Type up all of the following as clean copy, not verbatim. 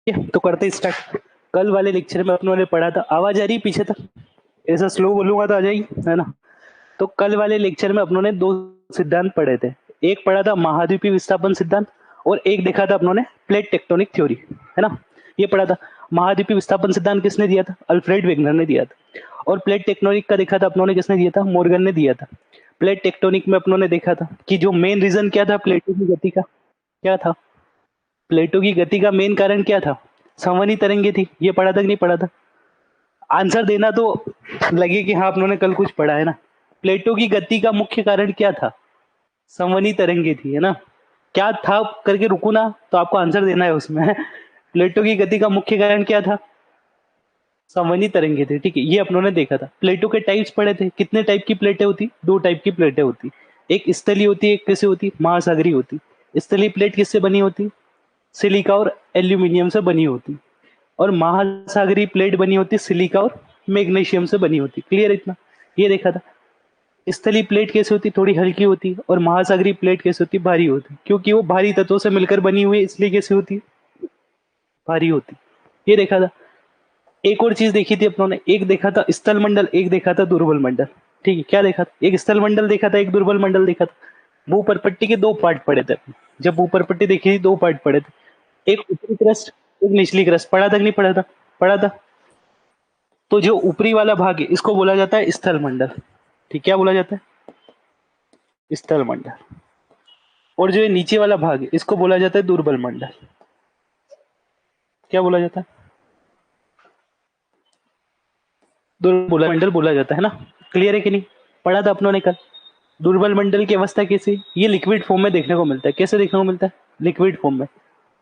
तो करते स्टार्ट। कल वाले लेक्चर में अपनों ने पढ़ा था, आवाज आ रही पीछे तक? ऐसा स्लो बोलूंगा तो आ जाएगी, है ना? तो कल वाले लेक्चर में अपनों ने दो सिद्धांत पढ़े थे। एक पढ़ा था महाद्वीपीय विस्थापन सिद्धांत और एक देखा था अपनों ने प्लेट टेक्टोनिक थ्योरी, है ना? ये पढ़ा था। महाद्वीपीय विस्थापन सिद्धांत किसने दिया था? अल्फ्रेड वेगनर ने दिया था। और प्लेट टेक्टोनिक का देखा था अपनों ने किसने दिया था? मॉर्गन ने दिया था। प्लेट टेक्टोनिक में अपनों ने देखा था कि जो मेन रीजन क्या था प्लेटों की गति का? क्या था? प्लेटों की गति का मेन कारण क्या था? संवहनी तरंगे थी। ये पढ़ा था कि नहीं पढ़ा था? आंसर देना तो लगे कि हाँ अपनों ने कल कुछ पढ़ा है ना। प्लेटों की गति का मुख्य कारण क्या था? संवहनी तरंगे थी, है ना? क्या था करके रुको ना, तो आपको आंसर देना है उसमें। प्लेटों की गति का मुख्य कारण क्या था? संवहनी तरंगे थे, ठीक है। ये अपनों ने देखा था। प्लेटों के टाइप्स पढ़े थे। कितने टाइप की प्लेटें होती? दो टाइप की प्लेटें होती। एक स्थलीय होती है, एक किससे होती? महासागरीय होती। स्थलीय प्लेट किससे बनी होती? सिलिका और एल्यूमिनियम से बनी होती। और महासागरीय प्लेट बनी होती सिलिका और मैग्नीशियम से बनी होती। क्लियर इतना? ये देखा था। स्थलीय प्लेट कैसे होती? थोड़ी हल्की होती। और महासागरीय प्लेट कैसे होती? भारी होती। क्योंकि वो भारी तत्वों से मिलकर बनी हुई है, इसलिए कैसे होती? भारी होती। ये देखा था। एक और चीज देखी थी अपनों ने। एक देखा था स्थल मंडल, एक देखा था दुर्बल मंडल। ठीक है, क्या देखा था? एक स्थल मंडल देखा था, एक दुर्बल मंडल देखा था। भूपर पट्टी के दो पार्ट पढ़े थे। जब भूपर पट्टी देखी थी, दो पार्ट पढ़े थे। एक ऊपरी क्रस्ट, एक निचली क्रस्ट। पढ़ा था कि नहीं पढ़ा था? पढ़ा था। तो जो ऊपरी वाला भाग है इसको बोला जाता है स्थल मंडल। ठीक, क्या बोला जाता है? स्थल मंडल। और जो ये नीचे वाला भाग है इसको बोला जाता है दुर्बल मंडल। क्या बोला जाता है? दुर्बल मंडल बोला जाता है ना। क्लियर है कि नहीं? पढ़ा था अपनों ने कल। दुर्बल मंडल की अवस्था कैसी? ये लिक्विड फॉर्म में देखने को मिलता है। कैसे देखने को मिलता है? लिक्विड फॉर्म में।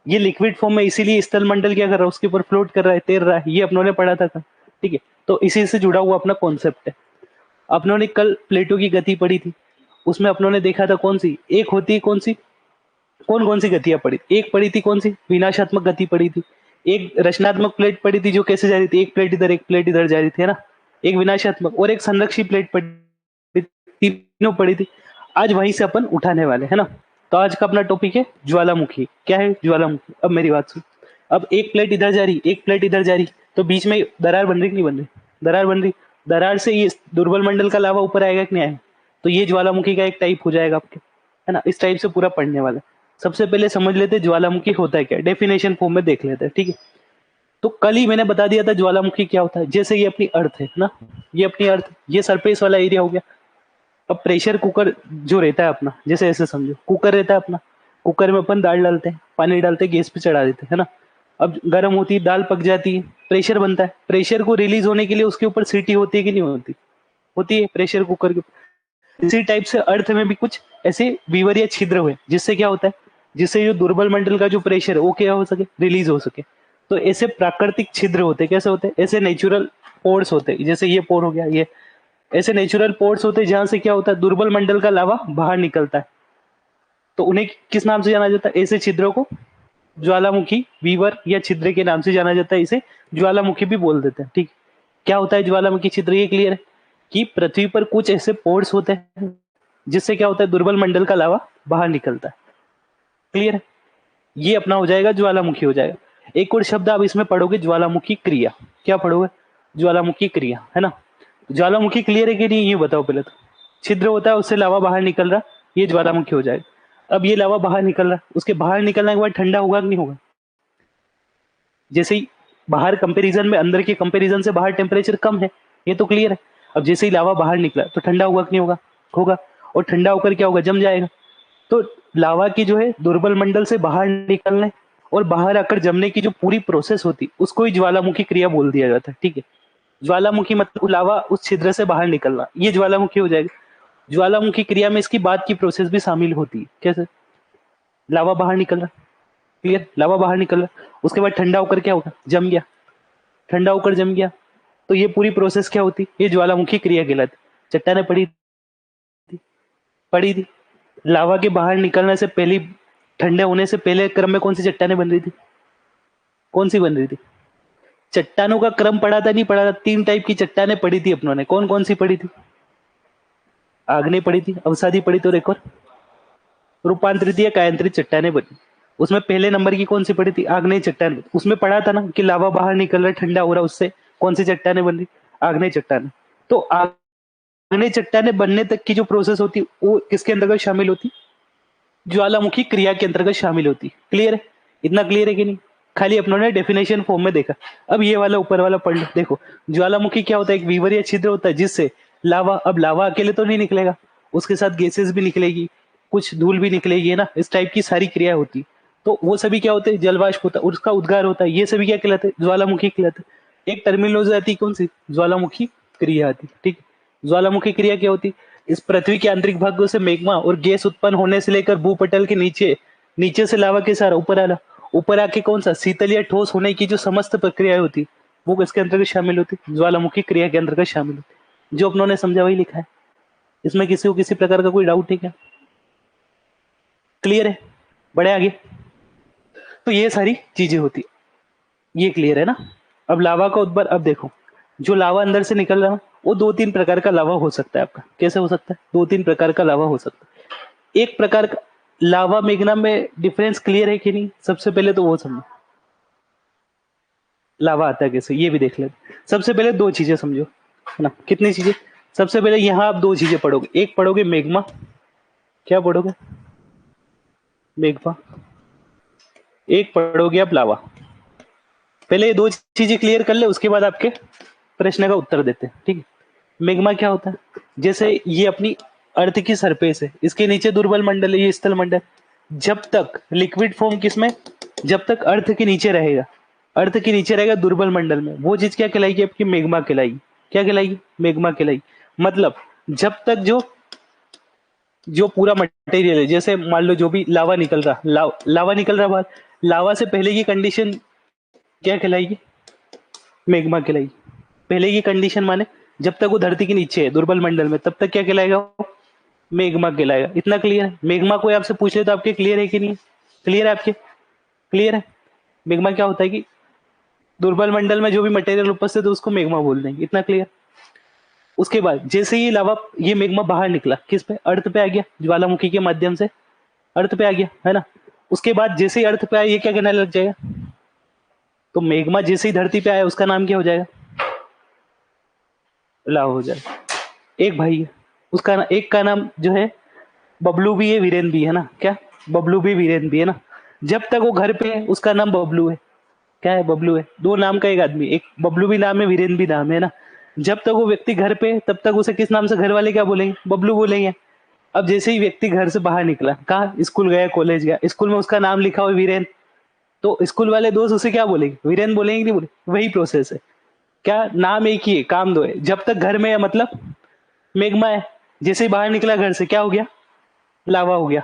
ये लिक्विड फॉर्म में, इसीलिए स्थल मंडल क्या कर रहा है? उसके ऊपर फ्लोट कर रहा है, तैर रहा है। ये अपनों ने पढ़ा था कल। ठीक है, तो इसी से जुड़ा हुआ अपना कॉन्सेप्ट है। अपनों ने कल प्लेटो की गति पढ़ी थी। उसमें अपनों ने देखा था कौन सी एक होती है, कौन सी? कौन कौन सी गतियां पढ़ी? एक पढ़ी थी कौन सी? विनाशात्मक गति पढ़ी थी। एक रचनात्मक प्लेट पढ़ी थी, जो कैसे जा रही थी? एक प्लेट इधर, एक प्लेट इधर जा रही थी, है ना? एक विनाशात्मक और एक संरक्षी प्लेट पढ़ी, तीनों पढ़ी थी। आज वहीं से अपन उठाने वाले, है ना? तो आज का अपना टॉपिक है ज्वालामुखी। क्या है? ज्वालामुखी। अब मेरी बात सुन। अब एक प्लेट इधर जा रही, एक प्लेट इधर जा रही, तो बीच में दरार बन रही कि नहीं बन रही? दरार बन रही। दरार से ये दुर्बल मंडल का लावा ऊपर आएगा कि नहीं आएगा? तो ये ज्वालामुखी का एक टाइप हो जाएगा आपके, है ना? इस टाइप से पूरा पढ़ने वाला। सबसे पहले समझ लेते ज्वालामुखी होता है क्या, डेफिनेशन फॉर्म में देख लेते हैं, ठीक है? तो कल ही मैंने बता दिया था ज्वालामुखी क्या होता है। जैसे ये अपनी अर्थ है ना, ये अपनी अर्थ, ये सरफेस वाला एरिया हो गया। अब प्रेशर कुकर जो रहता है अपना, जैसे ऐसे समझो कुकर रहता है अपना। कुकर में अपन दाल डालते हैं, पानी डालते हैं, गैस पे चढ़ा देते हैं, है ना? अब गर्म होती है, दाल पक जाती है, प्रेशर बनता है। प्रेशर को रिलीज होने के लिए उसके ऊपर सीटी होती है कि नहीं होती? होती है प्रेशर कुकर के। इसी टाइप से अर्थ में भी कुछ ऐसे वीवर या छिद्र हुए, जिससे क्या होता है? जिससे जो दुर्बल मंडल का जो प्रेशर है वो क्या हो सके? रिलीज हो सके। तो ऐसे प्राकृतिक छिद्र होते हैं। कैसे होते हैं? ऐसे नेचुरल पोर्स होते हैं। जैसे ये पोर हो गया, ये ऐसे नेचुरल पोर्स होते हैं जहां से क्या होता है? दुर्बल मंडल का लावा बाहर निकलता है। तो उन्हें किस नाम से जाना जाता है? ऐसे छिद्रों को ज्वालामुखी, वीवर या छिद्र के नाम से जाना जाता है। इसे ज्वालामुखी भी बोल देते हैं, ठीक? क्या होता है ज्वालामुखी छिद्र? ये क्लियर है कि पृथ्वी पर कुछ ऐसे पोर्स होते हैं जिससे क्या होता है? दुर्बल मंडल का लावा बाहर निकलता है। क्लियर है? ये अपना हो जाएगा ज्वालामुखी हो जाएगा। एक और शब्द आप इसमें पढ़ोगे, ज्वालामुखी क्रिया। क्या पढ़ोगे? ज्वालामुखी क्रिया, है ना? ज्वालामुखी क्लियर है कि नहीं, ये बताओ पहले तो। छिद्र होता है, उससे लावा बाहर निकल रहा, ये ज्वालामुखी हो जाएगा। अब ये लावा बाहर निकल रहा, उसके बाहर निकलने के बाद ठंडा होगा कि नहीं होगा? जैसे ही बाहर कंपैरिजन में, अंदर के कंपैरिजन से बाहर टेम्परेचर कम है, ये तो क्लियर है। अब जैसे ही लावा बाहर निकला तो ठंडा होगा कि नहीं होगा? होगा। और ठंडा होकर क्या होगा? जम जाएगा। तो लावा की जो है दुर्बल मंडल से बाहर निकलने और बाहर आकर जमने की जो पूरी प्रोसेस होती, उसको ही ज्वालामुखी क्रिया बोल दिया जाता है, ठीक है? ज्वालामुखी मतलब लावा उस छिद्र से बाहर निकलना, ये ज्वालामुखी हो जाएगा। ज्वालामुखी क्रिया में इसकी बाद की प्रोसेस भी शामिल होती है। कैसे? लावा बाहर निकल रहा, क्लियर? लावा बाहर निकल रहा, उसके बाद ठंडा होकर क्या होगा? जम गया। ठंडा होकर जम गया, तो ये पूरी प्रोसेस क्या होती? ये ज्वालामुखी क्रिया कहलाती। चट्टाने पड़ी थी, पड़ी थी। लावा के बाहर निकलने से पहले, ठंडे होने से पहले क्रम में कौन सी चट्टाने बन रही थी? कौन सी बन रही थी? चट्टानों का क्रम पड़ा था, नहीं पड़ा था? तीन टाइप की चट्टाने पड़ी थी अपनों ने। कौन कौन सी पड़ी थी? आग्नेय पड़ी थी, अवसादी पड़ी थी, और एक और रूपांतरित या कायांतरित चट्टाने बनी। उसमें पहले नंबर की कौन सी पड़ी थी? आग्नेय चट्टान। उसमें पढ़ा था ना कि लावा बाहर निकल रहा है, ठंडा हो रहा है, उससे कौन सी चट्टाने बन रही? आग्नेय चट्टाने। तो आग्नेय चट्टाने बनने तक की जो प्रोसेस होती वो किसके अंतर्गत शामिल होती? ज्वालामुखी क्रिया के अंतर्गत शामिल होती। क्लियर है? इतना क्लियर है कि नहीं? खाली अपनों ने डेफिनेशन फॉर्म में देखा। अब ये वाला ऊपर वाला पढ़ लो। देखो, ज्वालामुखी क्या होता है? एक वीवर या छिद्र होता है जिससे लावा, अब लावा अकेले तो नहीं निकलेगा, उसके साथ गैसेस भी निकलेगी, कुछ धूल भी निकलेगी, है ना? इस टाइप की सारी क्रिया होती है। तो वो सभी क्या होते हैं? जलवाष्प होता है, उसका उद्गार होता है, ये सभी क्या कहलाते हैं? ज्वालामुखी कहलाते हैं। एक टर्मिनोलॉजी आती है, कौन सी? ज्वालामुखी क्रिया आती है। ठीक। ज्वालामुखी क्रिया क्या होती? इस पृथ्वी के आंतरिक भागों से मैग्मा और गैस उत्पन्न होने से लेकर भूपटल के नीचे, नीचे से लावा के सारा ऊपर आना, ऊपर आके कौन सा? शीतल या ठोस होने की जो समस्त प्रक्रियाएं होती वो किसके अंतर्गत शामिल होती? ज्वालामुखी क्रिया के अंतर्गत शामिल होती। जो अपनों ने समझा वही लिखा है, इसमें किसी को किसी प्रकार का कोई डाउट है क्या? क्लियर है? बढ़े आगे। तो ये सारी चीजें होती, ये क्लियर है ना? अब लावा का उद्भव, अब देखो, जो लावा अंदर से निकल रहा है वो दो तीन प्रकार का लावा हो सकता है आपका। कैसे हो सकता है? दो तीन प्रकार का लावा हो सकता है। एक प्रकार का लावा मेग्ना में डिफरेंस क्लियर है कि नहीं? सबसे पहले तो वो समझो, लावा आता है कैसे, ये भी देख लेते। सबसे पहले दो चीजें समझो, है ना? कितनी चीजें? सबसे पहले यहाँ आप दो चीजें पढ़ोगे, एक पढ़ोगे मेग्मा। क्या पढ़ोगे? मेग्मा। एक पढ़ोगे आप लावा। पहले ये दो चीजें क्लियर कर ले, उसके बाद आपके प्रश्न का उत्तर देते हैं। ठीक है? मेग्मा क्या होता है? जैसे ये अपनी अर्थ की सरफेस है, इसके नीचे दुर्बल मंडल है, ये स्थल मंडल। जब तक लिक्विड फॉर्म किसमें? जब तक अर्थ के नीचे रहेगा, अर्थ के नीचे रहेगा दुर्बल मंडल में, वो चीज क्या कहलाएगी? आपकी मेग्मा कहलाएगी। क्या कहलाएगी? मेग्मा कहलाएगी। मतलब जब तक जो पूरा मटेरियल है, जैसे मान लो जो भी लावा निकल रहा, लावा निकल रहा बाहर, लावा से पहले की कंडीशन क्या कहलाएगी? मेग्मा कहलाएगी। पहले की कंडीशन माने जब तक वो धरती के नीचे है दुर्बल मंडल में, तब तक क्या कहलाएगा वो? मेग्मा कहलाएगा। इतना क्लियर है? मेग्मा कोई आपसे पूछ ले तो आपके क्लियर है कि नहीं? क्लियर है आपके? क्लियर है? मेग्मा क्या होता है कि दुर्बल मंडल में जो भी मटेरियल उपस्थित है उसको मेग्मा बोल देंगे। इतना क्लियर? उसके बाद जैसे ही लावा, ये मेग्मा बाहर निकला, किस पे? अर्थ पे आ गया, ज्वालामुखी के माध्यम से अर्थ पे आ गया, है ना? उसके बाद जैसे ही अर्थ पे आया, ये क्या कहने लग जाएगा? तो मेग्मा जैसे ही धरती पे आया, उसका नाम क्या हो जाएगा? लावा हो जाएगा। एक भाई है, उसका एक का नाम जो है बबलू भी है, वीरेन भी है ना? क्या? बबलू भी, वीरेन भी है ना? जब तक वो घर पे है उसका नाम बबलू है। क्या है? बबलू है। दो नाम का एक आदमी, एक बबलू भी नाम है, वीरेन भी नाम है ना? जब तक वो व्यक्ति घर पे है तब तक उसे किस नाम से घर वाले क्या बोलेंगे? बबलू बोलेंगे। अब जैसे ही व्यक्ति घर से बाहर निकला, कहा? स्कूल गया, कॉलेज गया, स्कूल में उसका नाम लिखा हो वीरेन, तो स्कूल वाले दोस्त उसे क्या बोलेंगे? वीरेन बोलेंगे कि नहीं बोले? वही प्रोसेस है। क्या? नाम एक ही है, काम दो है। जब तक घर में है मतलब मेघमा है, जैसे ही बाहर निकला घर से, क्या हो गया? लावा हो गया।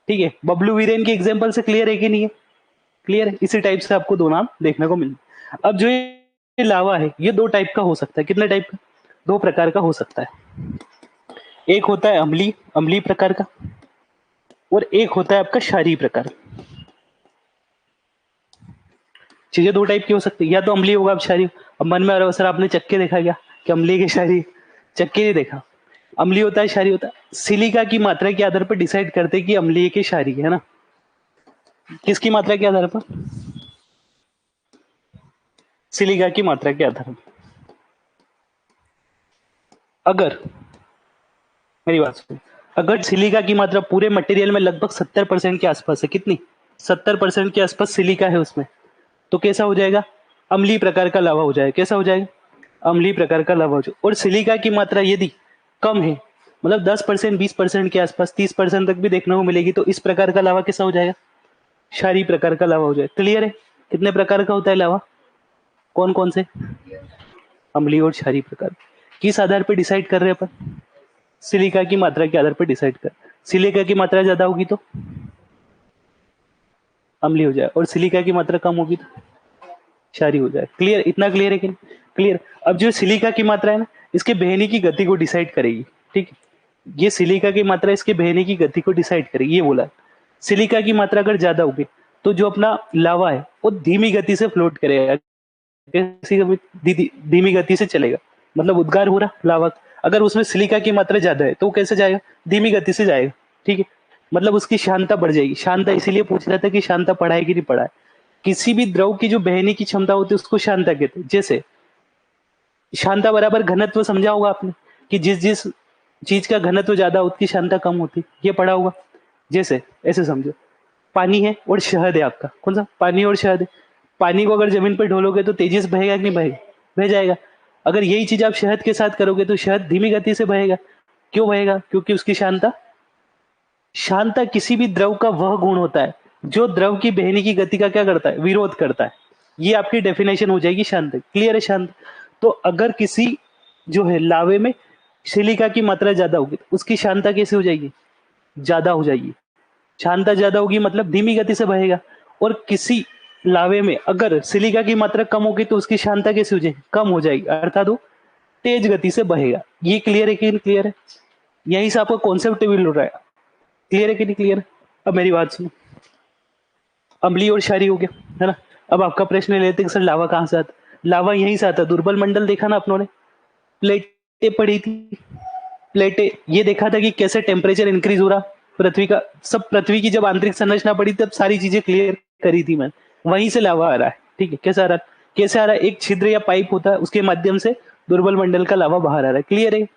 ठीक है? बबलू वीरेन के एग्जाम्पल से क्लियर है कि नहीं है? क्लियर है? इसी टाइप से आपको दो नाम देखने को मिले। अब जो ये लावा है, ये दो टाइप का हो सकता है। कितने टाइप का? दो प्रकार का हो सकता है। एक होता है अम्लीय, अम्लीय प्रकार का, और एक होता है आपका क्षारीय प्रकार। चीजें दो टाइप की हो सकती है, या तो अम्लीय होगा, अब क्षारीय। अब मन में आ रहा हो सर आपने चक्के देखा क्या कि अम्लीय के क्षारीय? चक्के नहीं देखा। अम्लीय होता है, क्षारीय होता है। सिलिका की मात्रा के आधार पर डिसाइड करते हैं कि अम्लीय के क्षारीय, है ना? किसकी मात्रा के आधार पर? सिलिका की मात्रा के आधार पर। अगर, मेरी बात सुनो, अगर सिलिका की मात्रा पूरे मटेरियल में लगभग 70% के आसपास है, कितनी? 70% के आसपास सिलिका है उसमें, तो कैसा हो जाएगा? अम्लीय प्रकार का लावा हो जाएगा। कैसा हो जाएगा? अम्लीय प्रकार का लावा हो जाएगा। और सिलिका की मात्रा यदि कम है, मतलब 10%, 20% के आसपास, 30% तक भी देखने को मिलेगी, तो इस प्रकार का लावा कैसा हो जाएगा? क्षारीय प्रकार का लावा हो जाएगा। क्लियर है? कितने प्रकार का होता है लावा? कौन कौन से? अम्लीय और क्षारीय प्रकार। किस आधार पर डिसाइड कर रहे हैं अपन? सिलिका की मात्रा के आधार पर डिसाइड कर। सिलिका की मात्रा ज्यादा होगी तो अम्लीय हो जाए, और सिलिका की मात्रा कम होगी तो क्षारीय हो जाए। क्लियर? इतना क्लियर है कि नहीं? क्लियर? अब जो सिलिका की मात्रा है ना, इसके बहने की गति को डिसाइड करेगी। ठीक है? ये सिलिका की मात्रा इसके बहने की गति को डिसाइड करेगी, ये बोला। सिलिका की मात्रा अगर ज्यादा होगी तो जो अपना लावा है वो धीमी गति से फ्लोट करेगा, धीमी गति से चलेगा, मतलब उद्गार हो रहा लावा। अगर उसमें सिलिका की मात्रा ज्यादा है तो वो कैसे जाएगा? धीमी गति से जाएगा। ठीक है? मतलब उसकी शांतता बढ़ जाएगी। शांतता इसीलिए पूछ रहा था कि शांतता पढ़ा है कि नहीं पढ़ा है। किसी भी द्रव की जो बहने की क्षमता होती है उसको शांतता कहते हैं। जैसे शांतता बराबर घनत्व समझा होगा आपने कि जिस जिस चीज का घनत्व ज्यादा उसकी शांतता कम होती, ये पढ़ा होगा। जैसे ऐसे समझो, पानी है और शहद है आपका, कौन सा, पानी और शहद है। पानी को अगर जमीन पर ढोलोगे तो तेजी से बहेगा कि नहीं बहेगा, बह जाएगा। अगर यही चीज आप शहद के साथ करोगे तो शहद धीमी गति से बहेगा। क्यों बहेगा? क्योंकि उसकी शांतता, शांतता किसी भी द्रव का वह गुण होता है जो द्रव की बहने की गति का क्या करता है, विरोध करता है। ये आपकी डेफिनेशन हो जाएगी शांत। क्लियर है शांत? तो अगर किसी जो है लावे में सिलिका की मात्रा ज्यादा होगी तो उसकी शांतता कैसे हो जाएगी, ज्यादा हो जाएगी। शांतता ज्यादा होगी मतलब धीमी गति से बहेगा। और किसी लावे में अगर सिलिका की मात्रा कम होगी तो उसकी शांतता कैसे हो जाएगी, कम हो जाएगी, अर्थात वो तेज गति से बहेगा। ये क्लियर है कि नहीं क्लियर है? यहीं से आपका कॉन्सेप्ट मिल रहा है। क्लियर है कि नहीं क्लियर? अब मेरी बात सुनो, अम्लीय और क्षारीय हो गया है ना। अब आपका प्रश्न लेते हैं सर लावा कहाँ से आता? लावा यहीं से आता। दुर्बल मंडल देखा ना अपनों ने, प्लेटें पड़ी थी, प्लेटें, ये देखा था कि कैसे टेम्परेचर इंक्रीज हो रहा पृथ्वी का। सब पृथ्वी की जब आंतरिक संरचना पड़ी तब सारी चीजें क्लियर करी थी मैंने। वहीं से लावा आ रहा है। ठीक है, कैसे आ रहा है? कैसे आ रहा है? एक छिद्र या पाइप होता है, उसके माध्यम से दुर्बल मंडल का लावा बाहर आ रहा है। क्लियर है?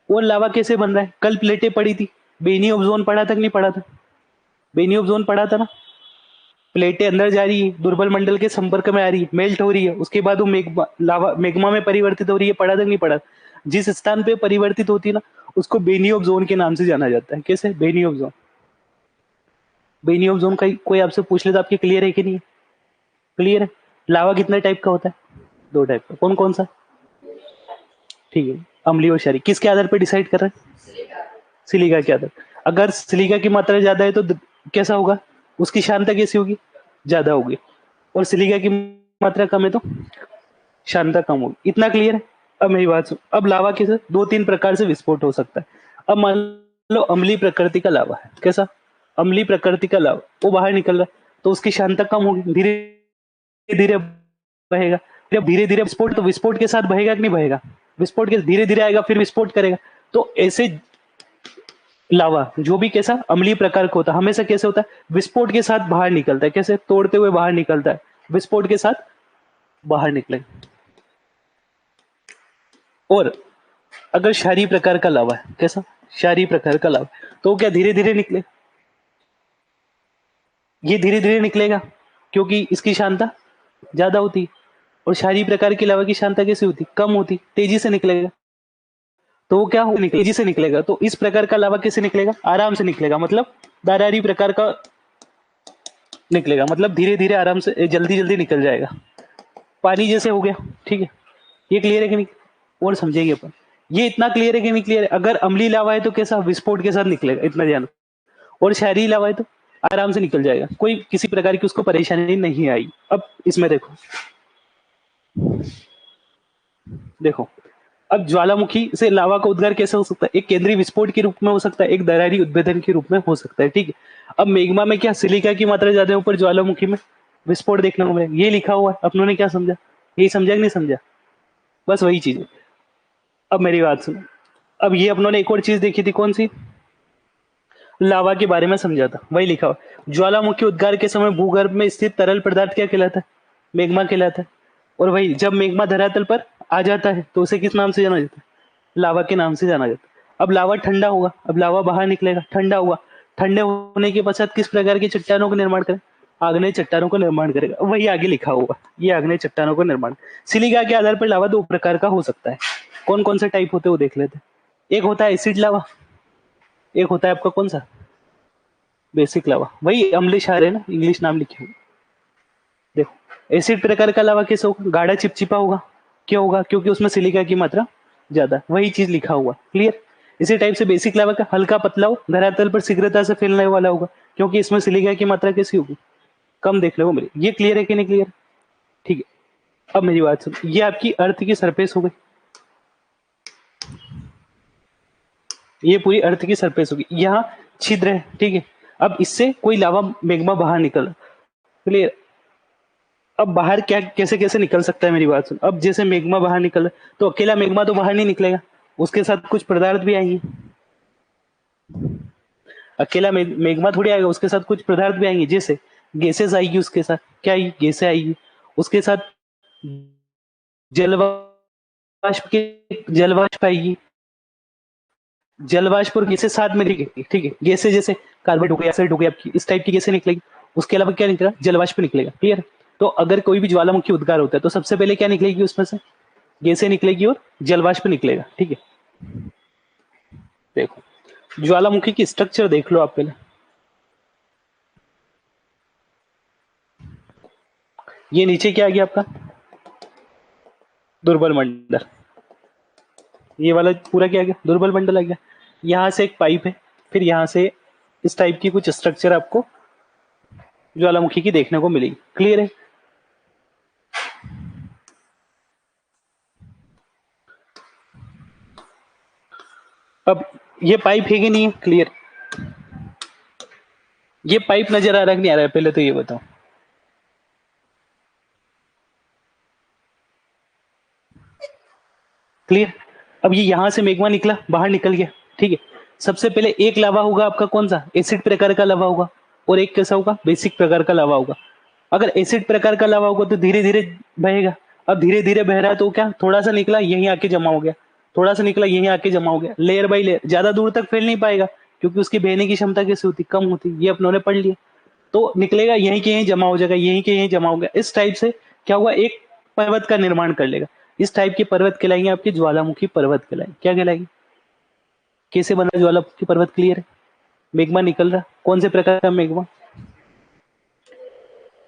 वो लावा कैसे बन रहा है? कल प्लेटें पड़ी थी, बेनी ऑफ जोन पढ़ा था कि नहीं पढ़ा था? बेनी ऑफ जोन पढ़ा था ना। प्लेटें अंदर जा रही है, दुर्बल मंडल के संपर्क में आ रही है, मेल्ट हो रही है, उसके बाद वो मेग्मा, लावा मेग्मा में परिवर्तित हो रही है। पढ़ा था कि नहीं पढ़ा? जिस स्थान पे परिवर्तित होती है ना उसको बेनी ऑफ जोन के नाम से जाना जाता है। कैसे? बेनी ऑफ जोन। बेनी ऑफ जोन का कोई आपसे पूछ ले तो आपके क्लियर है कि नहीं? क्लियर है? लावा कितने टाइप का होता है? दो टाइप का। कौन कौन सा? ठीक है, अम्लीय और क्षारीय। किसके आधार पर डिसाइड कर रहे हैं? सिलिका के आधार। अगर सिलिका की मात्रा ज्यादा है तो कैसा होगा, उसकी शांतता कैसी होगी, ज्यादा होगी। और सिलिका की मात्रा कम है तो शांतता कम होगी। इतना क्लियर है? अब मेरी बात सुन, अब लावा के दो तीन प्रकार से विस्फोट हो सकता है। अब मान लो अम्लीय प्रकृति का लावा है। कैसा? अम्लीय प्रकृति का लावा, वो बाहर निकल रहा है तो उसकी शांतता कम होगी, धीरे धीरे बहेगा। जब धीरे धीरे विस्फोट, तो विस्फोट के साथ बहेगा कि नहीं बहेगा? विस्फोट के धीरे धीरे आएगा फिर विस्फोट करेगा। तो ऐसे लावा जो भी कैसा अम्लीय प्रकार का होता है हमेशा कैसे होता है, विस्फोट के साथ बाहर निकलता है। कैसे? तोड़ते हुए बाहर निकलता है, विस्फोट के साथ बाहर निकले। और अगर क्षारीय प्रकार का लावा है, कैसा? क्षारीय प्रकार का लावा, तो क्या धीरे धीरे निकले? ये धीरे धीरे निकलेगा क्योंकि इसकी शांतता ज्यादा होती। और क्षारीय प्रकार के लावा की शांतता कैसी होती, कम होती, तेजी से निकलेगा। तो वो क्या हो, तेजी से निकलेगा। तो इस प्रकार का लावा कैसे निकलेगा, आराम से निकलेगा, मतलब दरारी प्रकार का निकलेगा, मतलब धीरे धीरे आराम से जल्दी जल्दी निकल जाएगा, पानी जैसे हो गया। ठीक है, ये क्लियर है कि नहीं? और समझेंगे अपन। ये इतना क्लियर है कि नहीं क्लियर है? अगर अम्लीय लावा है तो कैसा, विस्फोट के साथ निकलेगा, इतना ध्यान। और क्षारीय लावा है तो आराम से निकल जाएगा, कोई किसी प्रकार की उसको परेशानी नहीं आई। अब इसमें देखो, देखो अब ज्वालामुखी से लावा का उद्गार कैसे हो सकता है? एक केंद्रीय विस्फोट के रूप में हो सकता है, एक दरारी उद्भेदन के रूप में हो सकता है। ठीक है, अब मेग्मा में क्या सिलिका की मात्रा ज्यादा है, ऊपर ज्वालामुखी में विस्फोट देखने को मिलेगा। ये लिखा हुआ है, अपनों ने क्या समझा, यही समझा कि नहीं समझा? बस वही चीज है। अब मेरी बात सुनो, अब ये अपनों ने एक और चीज देखी थी, कौन सी? लावा के बारे में समझा था, वही लिखा हुआ। ज्वालामुखी उद्गार के समय भूगर्भ में स्थित तरल पदार्थ क्या कहलाता है? मेग्मा कहलाता है। और वही जब मेग्मा धरातल पर आ जाता है तो उसे किस नाम से जाना जाता है? लावा के नाम से जाना जाता है। अब लावा ठंडा होगा, अब लावा बाहर निकलेगा, ठंडा हुआ, ठंडे होने के पश्चात किस प्रकार की चट्टानों का निर्माण करें? आग्नेय चट्टानों का निर्माण करेगा, वही आगे लिखा होगा, ये आग्नेय चट्टानों का निर्माण। सिलिका के आधार पर लावा दो प्रकार का हो सकता है। कौन कौन से टाइप होते हैं वो देख लेते हैं। एक होता है एसिड लावा, एक होता है आपका कौन सा, बेसिक लावा। वही अम्लीय क्षार है ना, इंग्लिश नाम लिखे हुए। देखो एसिड प्रकार का लावा कैसे होगा, गाढ़ा चिपचिपा होगा। क्यों होगा? क्योंकि उसमें सिलिका की मात्रा ज्यादा, वही चीज लिखा हुआ। क्लियर? इसी टाइप से बेसिक लावा का हल्का पतला हो, धरातल पर शीघ्रता से फैलने वाला होगा, क्योंकि इसमें सिलिका की मात्रा कैसी होगी, कम देखने को मिले। ये क्लियर है कि नहीं क्लियर? ठीक है, अब मेरी बात सुन, ये आपकी अर्थ की सरफेस हो गई, ये पूरी अर्थ की सरफेस होगी, यहाँ छिद्र है। ठीक है, अब इससे कोई लावा मेग्मा बाहर निकल, क्लियर? अब बाहर क्या कैसे कैसे निकल सकता है, मेरी बात सुन। अब जैसे मेग्मा बाहर निकल, तो अकेला मेग्मा तो बाहर नहीं निकलेगा, उसके साथ कुछ पदार्थ भी आएंगे। अकेला मेग्मा थोड़ी आएगा, उसके साथ कुछ पदार्थ भी आएंगे, जैसे गैसेस आएगी, उसके साथ क्या आएगी, गैसें आएगी, उसके साथ जलवाष्प आएगी, जलवाष्प और गैसें साथ में निकलेगी, ठीक है, गैसें जैसे कार्बन हो गया, एसिड हो गया, आपकी इस टाइप की गैसें निकलेगी। उसके अलावा क्या निकलेगा, जलवाष्प निकलेगा, क्लियर। तो अगर कोई भी ज्वालामुखी उद्गार होता है तो सबसे पहले क्या निकलेगी उसमें से, गैसें निकलेगी और जलवाष्प निकलेगा, ठीक है। देखो ज्वालामुखी की स्ट्रक्चर देख लो आप पहले। ये नीचे क्या आ गया आपका, दुर्बल मंडल, ये वाला पूरा क्या आ गया, दुर्बल मंडल आ गया। यहाँ से एक पाइप है, फिर यहाँ से इस टाइप की कुछ स्ट्रक्चर आपको ज्वालामुखी की देखने को मिलेगी, क्लियर है। अब ये पाइप है कि नहीं है, क्लियर। ये पाइप नजर आ रहा है कि नहीं आ रहा है, पहले तो ये बताओ। क्लियर। अब ये यहां से मेग्मा निकला, बाहर निकल गया, ठीक है। सबसे पहले एक लावा होगा आपका कौन सा, एसिड प्रकार का लावा होगा, और एक कैसा होगा, बेसिक प्रकार का लावा होगा। अगर एसिड प्रकार का लावा होगा तो धीरे धीरे बहेगा। अब धीरे धीरे बह रहा है तो क्या, थोड़ा सा निकला यहीं आके जमा हो गया, थोड़ा सा निकला यहीं आके जमा हो गया, लेयर बाई लेयर, ज्यादा दूर तक फैल नहीं पाएगा, क्योंकि उसकी बहने की क्षमता कैसे होती, कम होती, ये अपनों ने पढ़ लिया। तो निकलेगा यहीं के यहीं जमा हो जाएगा, यहीं के यहीं जमा हो गया, इस टाइप से क्या हुआ, एक पर्वत का निर्माण कर लेगा। इस टाइप के पर्वत कहलाएंगे आपके ज्वालामुखी पर्वत कहलाएंगे, क्या कहलाएंगे, कैसे बना ज्वालामुखी पर्वत, क्लियर है। मेग्मा निकल रहा, कौन से प्रकार का मेग्मा,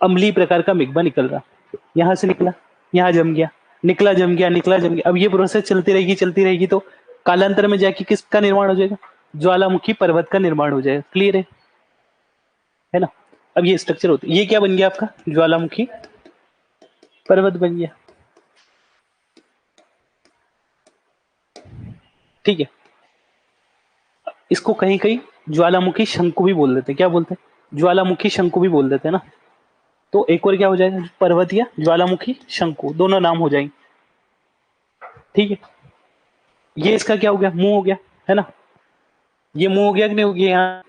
अम्लीय प्रकार का मेग्मा निकल रहा, यहां से निकला, यहां जम गया, निकला जम गया, निकला जम गया। अब ये प्रोसेस चलती रहेगी तो कालांतर में जाके किसका निर्माण हो जाएगा, ज्वालामुखी पर्वत का निर्माण हो जाएगा, क्लियर है ना। अब ये स्ट्रक्चर होती है, ये क्या बन गया आपका, ज्वालामुखी पर्वत बन गया, ठीक है। इसको कहीं कहीं ज्वालामुखी शंकु भी बोल देते हैं, क्या बोलते हैं, ज्वालामुखी शंकु भी बोल देते हैं ना। तो एक और क्या हो जाएगा, पर्वत या ज्वालामुखी शंकु, दोनों नाम हो जाएंगे, ठीक है। ये इसका क्या हो गया, मुंह हो गया, है ना। ये मुंह हो गया कि नहीं हो गया, यहाँ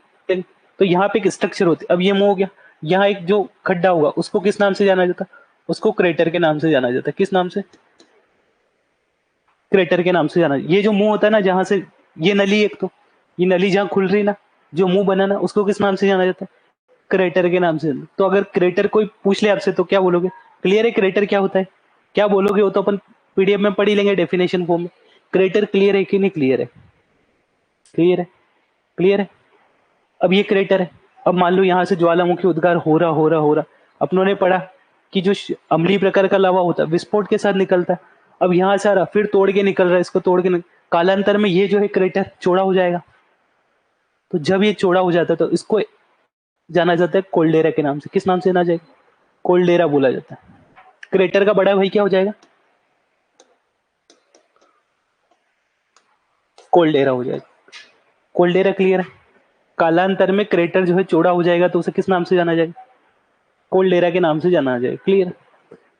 तो यहाँ पे एक स्ट्रक्चर होती है। अब ये मुंह हो गया, यहाँ एक जो खड्डा होगा उसको किस नाम से जाना जाता है, उसको क्रेटर के नाम से जाना जाता है, किस नाम से, क्रेटर के नाम से जाना। ये जो मुंह होता है ना, जहां से ये नली, एक तो ये नली जहां खुल रही ना, जो मुंह बना ना, उसको किस नाम से जाना जाता है, क्रेटर के नाम से। तो अगर क्रेटर कोई पूछ ले आपसे तो क्या बोलोगे, क्लियर है क्रेटर क्या होता है, क्या बोलोगे, वो तो अपन पीडीएफ में पढ़ ही लेंगे डेफिनेशन फॉर्म में। क्रेटर क्लियर है कि नहीं, क्लियर है, क्लियर है, क्लियर है। अब ये क्रेटर है, अब मान लो यहाँ से ज्वालामुखी उद्गार हो रहा, अपनों ने पढ़ा कि जो अम्लीय प्रकार का लावा होता है विस्फोट के साथ निकलता है। अब यहाँ से आ रहा, फिर तोड़ के निकल रहा है, इसको तोड़ के कालांतर में ये जो है क्रेटर चौड़ा हो जाएगा। तो जब ये चौड़ा हो जाता है तो इसको जाना जाता है कोल्डेरा के नाम से, किस नाम से जाना जाएगा, कोल्डेरा बोला जाता है। क्रेटर का बड़ा भाई क्या हो जाएगा, कोल्डेरा हो जाएगा, कोल्डेरा, क्लियर है। कालांतर में क्रेटर जो है चौड़ा हो जाएगा तो उसे किस नाम से जाना जाएगा, कोल्डेरा के नाम से जाना जाएगा, क्लियर।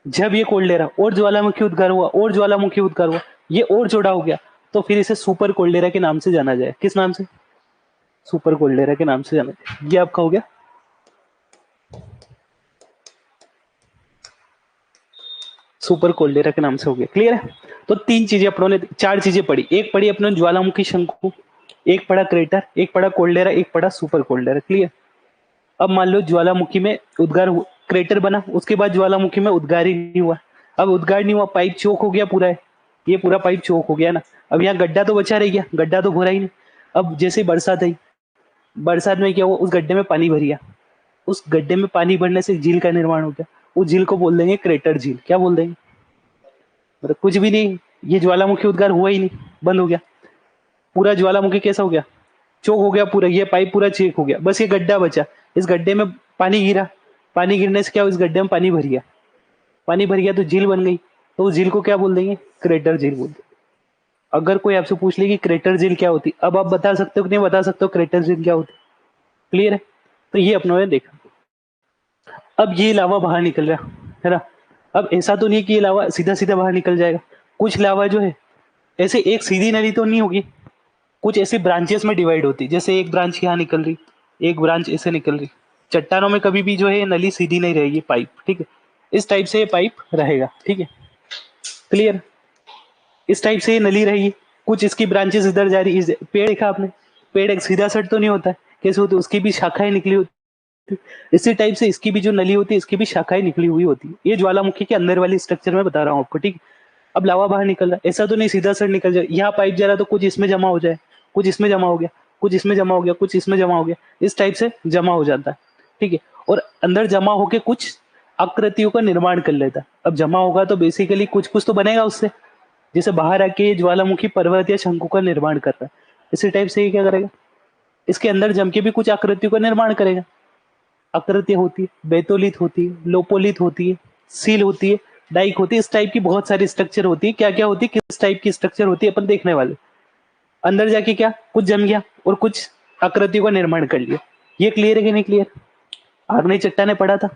जब ये कोल्डेरा और ज्वालामुखी उद्गार हुआ, और ज्वालामुखी उद्गार हुआ, ये और चौड़ा हो गया, तो फिर इसे सुपर कोल्डेरा के नाम से जाना जाए, किस नाम से, सुपर कोल्डेरा के नाम से जाना जाए। ये आपका हो गया सुपर कोल्डेरा के नाम से, हो गया, क्लियर है। तो तीन चीजें अपनों ने, चार चीजें पढ़ी, एक पढ़ी अपने ज्वालामुखी शंकु, एक पढ़ा क्रेटर, एक पढ़ा कोल्डेरा, एक पढ़ा सुपर कोल्डेरा, क्लियर। अब मान लो ज्वालामुखी में उद्गार, क्रेटर बना, उसके बाद ज्वालामुखी में उद्गार ही नहीं हुआ। अब उद्गार नहीं हुआ, पाइप चोक हो गया पूरा है, ये पूरा पाइप चोक हो गया ना। अब यहाँ गड्ढा तो बचा रह गया, गड्ढा तो भरा ही नहीं। अब जैसे बरसात आई, बरसात में क्या हुआ, उस गड्ढे में पानी भर गया, उस गड्ढे में पानी भरने से झील का निर्माण हो गया, उस झील को बोल देंगे क्रेटर झील, क्या बोल देंगे, मतलब कुछ भी नहीं, ये ज्वालामुखी उद्गार हुआ ही नहीं, बंद हो गया, पूरा ज्वालामुखी कैसा हो गया, चोक हो गया पूरा, ये पाइप पूरा चेक हो गया, बस ये गड्ढा बचा, इस गड्ढे में पानी गिरा, पानी गिरने से क्या हुआ, इस गड्ढे में पानी भर गया, पानी भर गया तो झील बन गई, तो उस झील को क्या बोल देंगे, क्रेटर झील बोल देंगे। अगर कोई आपसे पूछ ले कि क्रेटर झील क्या होती, अब आप बता सकते हो कि नहीं बता सकते हो क्रेटर झील क्या होती, क्लियर है। तो ये अपनों ने देखा। अब ये लावा बाहर निकल रहा है ना। अब ऐसा तो नहीं कि ये लावा सीधा सीधा बाहर निकल जाएगा, कुछ लावा जो है ऐसे एक सीधी नली तो नहीं होगी, कुछ ऐसी ब्रांचेस में डिवाइड होती है, जैसे एक ब्रांच यहाँ निकल रही, एक ब्रांच ऐसे निकल रही। चट्टानों में कभी भी जो है नली सीधी नहीं रहेगी, पाइप, ठीक है। इस टाइप से ये पाइप रहेगा, ठीक है, क्लियर। इस टाइप से ये नली रहेगी, कुछ इसकी ब्रांचेस इधर जा रही। पेड़ देखा आपने, पेड़ एक सीधा सट तो नहीं होता है, कैसे होती है, उसकी भी शाखाएं निकली होती है। इसी टाइप से इसकी भी जो नली होती है, इसकी भी शाखाएं निकली हुई होती है। ये ज्वालामुखी के अंदर वाली स्ट्रक्चर में बता रहा हूँ आपको, ठीक है। अब लावा बाहर निकल रहा है, ऐसा तो नहीं सीधा सट निकल जाए, यहाँ पाइप जा रहा तो कुछ इसमें जमा हो जाए, कुछ इसमें जमा हो गया, कुछ इसमें जमा हो गया, कुछ इसमें जमा हो गया, इस टाइप से जमा हो जाता है, ठीक है। और अंदर जमा होके कुछ आकृतियों का निर्माण कर लेता है। अब जमा होगा तो बेसिकली कुछ कुछ तो बनेगा उससे, जैसे बाहर आके ये ज्वालामुखी पर्वत या शंकु का निर्माण कर रहा है, इसी टाइप से ये क्या करेगा, इसके अंदर जम के भी कुछ आकृतियों का निर्माण करेगा। आकृति होती है, बेतोलित होती है, लोपोलित होती है, सील होती है, डाइक होती है, इस टाइप की बहुत सारी स्ट्रक्चर होती है। क्या क्या होती है, किस टाइप की स्ट्रक्चर होती है, अपन देखने वाले। अंदर जाके क्या कुछ जम गया और कुछ आकृतियों का निर्माण कर लिया। ये क्लियर है कि नहीं क्लियर? आग्नेय चट्टाने पढ़ा था,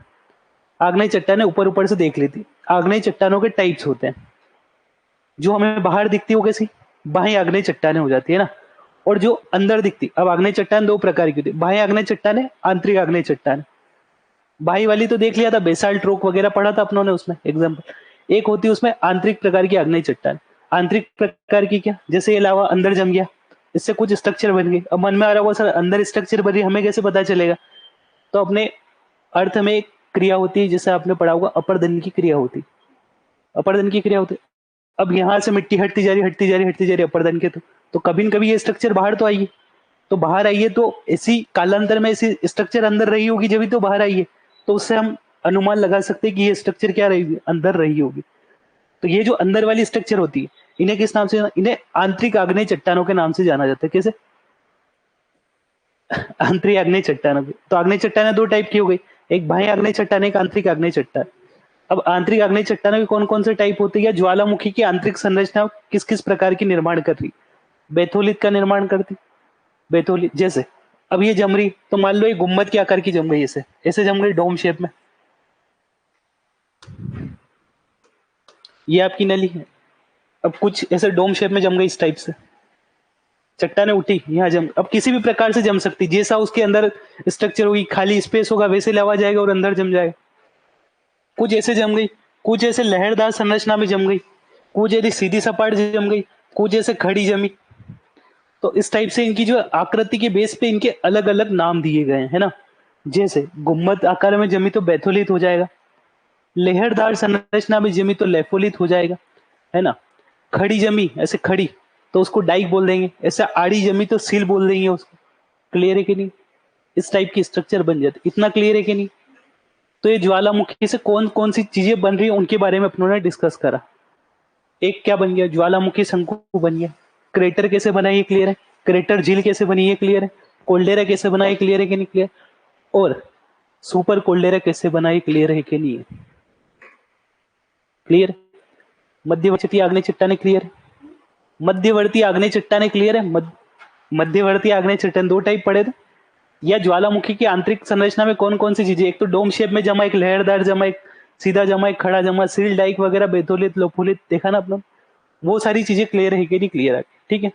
आग्नेय चट्टाने ऊपर ऊपर से देख ली थी। आग्नेय चट्टानों के टाइप्स होते हैं, जो हमें बाहर दिखती हो कैसी, बाह्य आग्नेय चट्टाने हो जाती है ना, और जो अंदर दिखती। अब आग्नेय चट्टान दो प्रकार की होती है, बाह्य आग्नेय चट्टाने, आंतरिक आग्नेय चट्टान। बाह्य वाली तो देख लिया था, बेसाल्ट रॉक वगैरह पढ़ा था अपनों ने उसमें एग्जाम्पल। एक होती है उसमें आंतरिक प्रकार की आग्नेय चट्टान। आंतरिक प्रकार की क्या, जैसे ये लावा अंदर जम गया, इससे कुछ स्ट्रक्चर बन गई। अब मन में आ रहा होगा सर अंदर स्ट्रक्चर बनी, हमें कैसे पता चलेगा? तो अपने अर्थ में एक क्रिया होती है, जैसे आपने पढ़ा होगा अपर्दन की क्रिया होती, अपर्दन की क्रिया होती। अब यहाँ से मिट्टी हटती जा रही, हटती जा रही, हटती जा रही अपर्दन के, तो कभी न कभी ये स्ट्रक्चर बाहर तो आइए, तो बाहर आइए, तो ऐसी कालांतर में ऐसी स्ट्रक्चर अंदर रही होगी जब भी तो बाहर आई है। तो उससे हम अनुमान लगा सकते हैं कि ये स्ट्रक्चर क्या रही, अंदर रही होगी। तो ये जो अंदर वाली स्ट्रक्चर होती है, इन्हें किस नाम से, इन्हें आंतरिक आग्नेय चट्टानों के नाम से जाना जाता है। कैसे? आंतरिक आग्नेय चट्टानों के। तो आग्नेय चट्टाने दो टाइप की हो गई, एक बाह्य आग्नेय चट्टान, एक आंतरिक आग्नेय चट्टान। अब आंतरिक आग्नेय चट्टानों की कौन कौन से टाइप होती है, या ज्वालामुखी की आंतरिक संरचना किस किस प्रकार की निर्माण कर रही? बेथोलित का निर्माण करती, बेथोलित। जैसे अब ये जम रही, तो मान लो ये गुम्बद के आकार की जम गई, ऐसे ऐसे जम गई डोम शेप में, ये आपकी नली है। अब कुछ ऐसे डोम शेप में जम गई इस टाइप से, चट्टाने उठी यहाँ जम, अब किसी भी प्रकार से जम सकती, जैसा उसके अंदर स्ट्रक्चर होगी, खाली स्पेस होगा, वैसे लावा जाएगा और अंदर जम जाएगा। कुछ ऐसे जम गई, कुछ ऐसे लहरदार संरचना में जम गई, कुछ यदि सीधी सपाट जम गई, कुछ ऐसे खड़ी जमी। तो इस टाइप से इनकी जो आकृति के बेस पे इनके अलग अलग नाम दिए गए हैं ना। जैसे गुम्बद आकार में जमी तो बैथोलित हो जाएगा, लहरदार संरचना में जमी तो लेफोलित हो जाएगा, है ना। खड़ी जमी ऐसे खड़ी, तो उसको डाइक बोल देंगे। ऐसे आड़ी जमी तो सील बोल देंगे उसको। क्लियर है कि नहीं? इस टाइप की स्ट्रक्चर बन जाती। इतना क्लियर है कि नहीं? तो ये ज्वालामुखी से कौन कौन सी चीजें बन रही है उनके बारे में अपनों ने डिस्कस करा। एक क्या बन गया, ज्वालामुखी शंकु बन गया। क्रेटर कैसे बना ये क्लियर है, क्रेटर झील कैसे बनी ये क्लियर है, कोल्डेरा कैसे बना ये क्लियर है कि नहीं क्लियर, और सुपर कोल्डेरा कैसे बना ये क्लियर है कि नहीं है? क्लियर। मध्यवर्ती आग्नेय चट्टाने क्लियर है, मध्यवर्ती आग्नेय चट्टाने क्लियर है। मध्यवर्ती आग्नेय चट्टान दो टाइप पड़े थे। या ज्वालामुखी की आंतरिक संरचना में कौन कौन सी चीजें, एक तो डोम शेप में जमा, एक लहरदार जमा, एक सीधा जमा, एक खड़ा जमा, सील डाइक वगैरह, बेतोलित, लोफोलित, देखा ना अपना। वो सारी चीजें क्लियर है कि नहीं क्लियर है? ठीक है,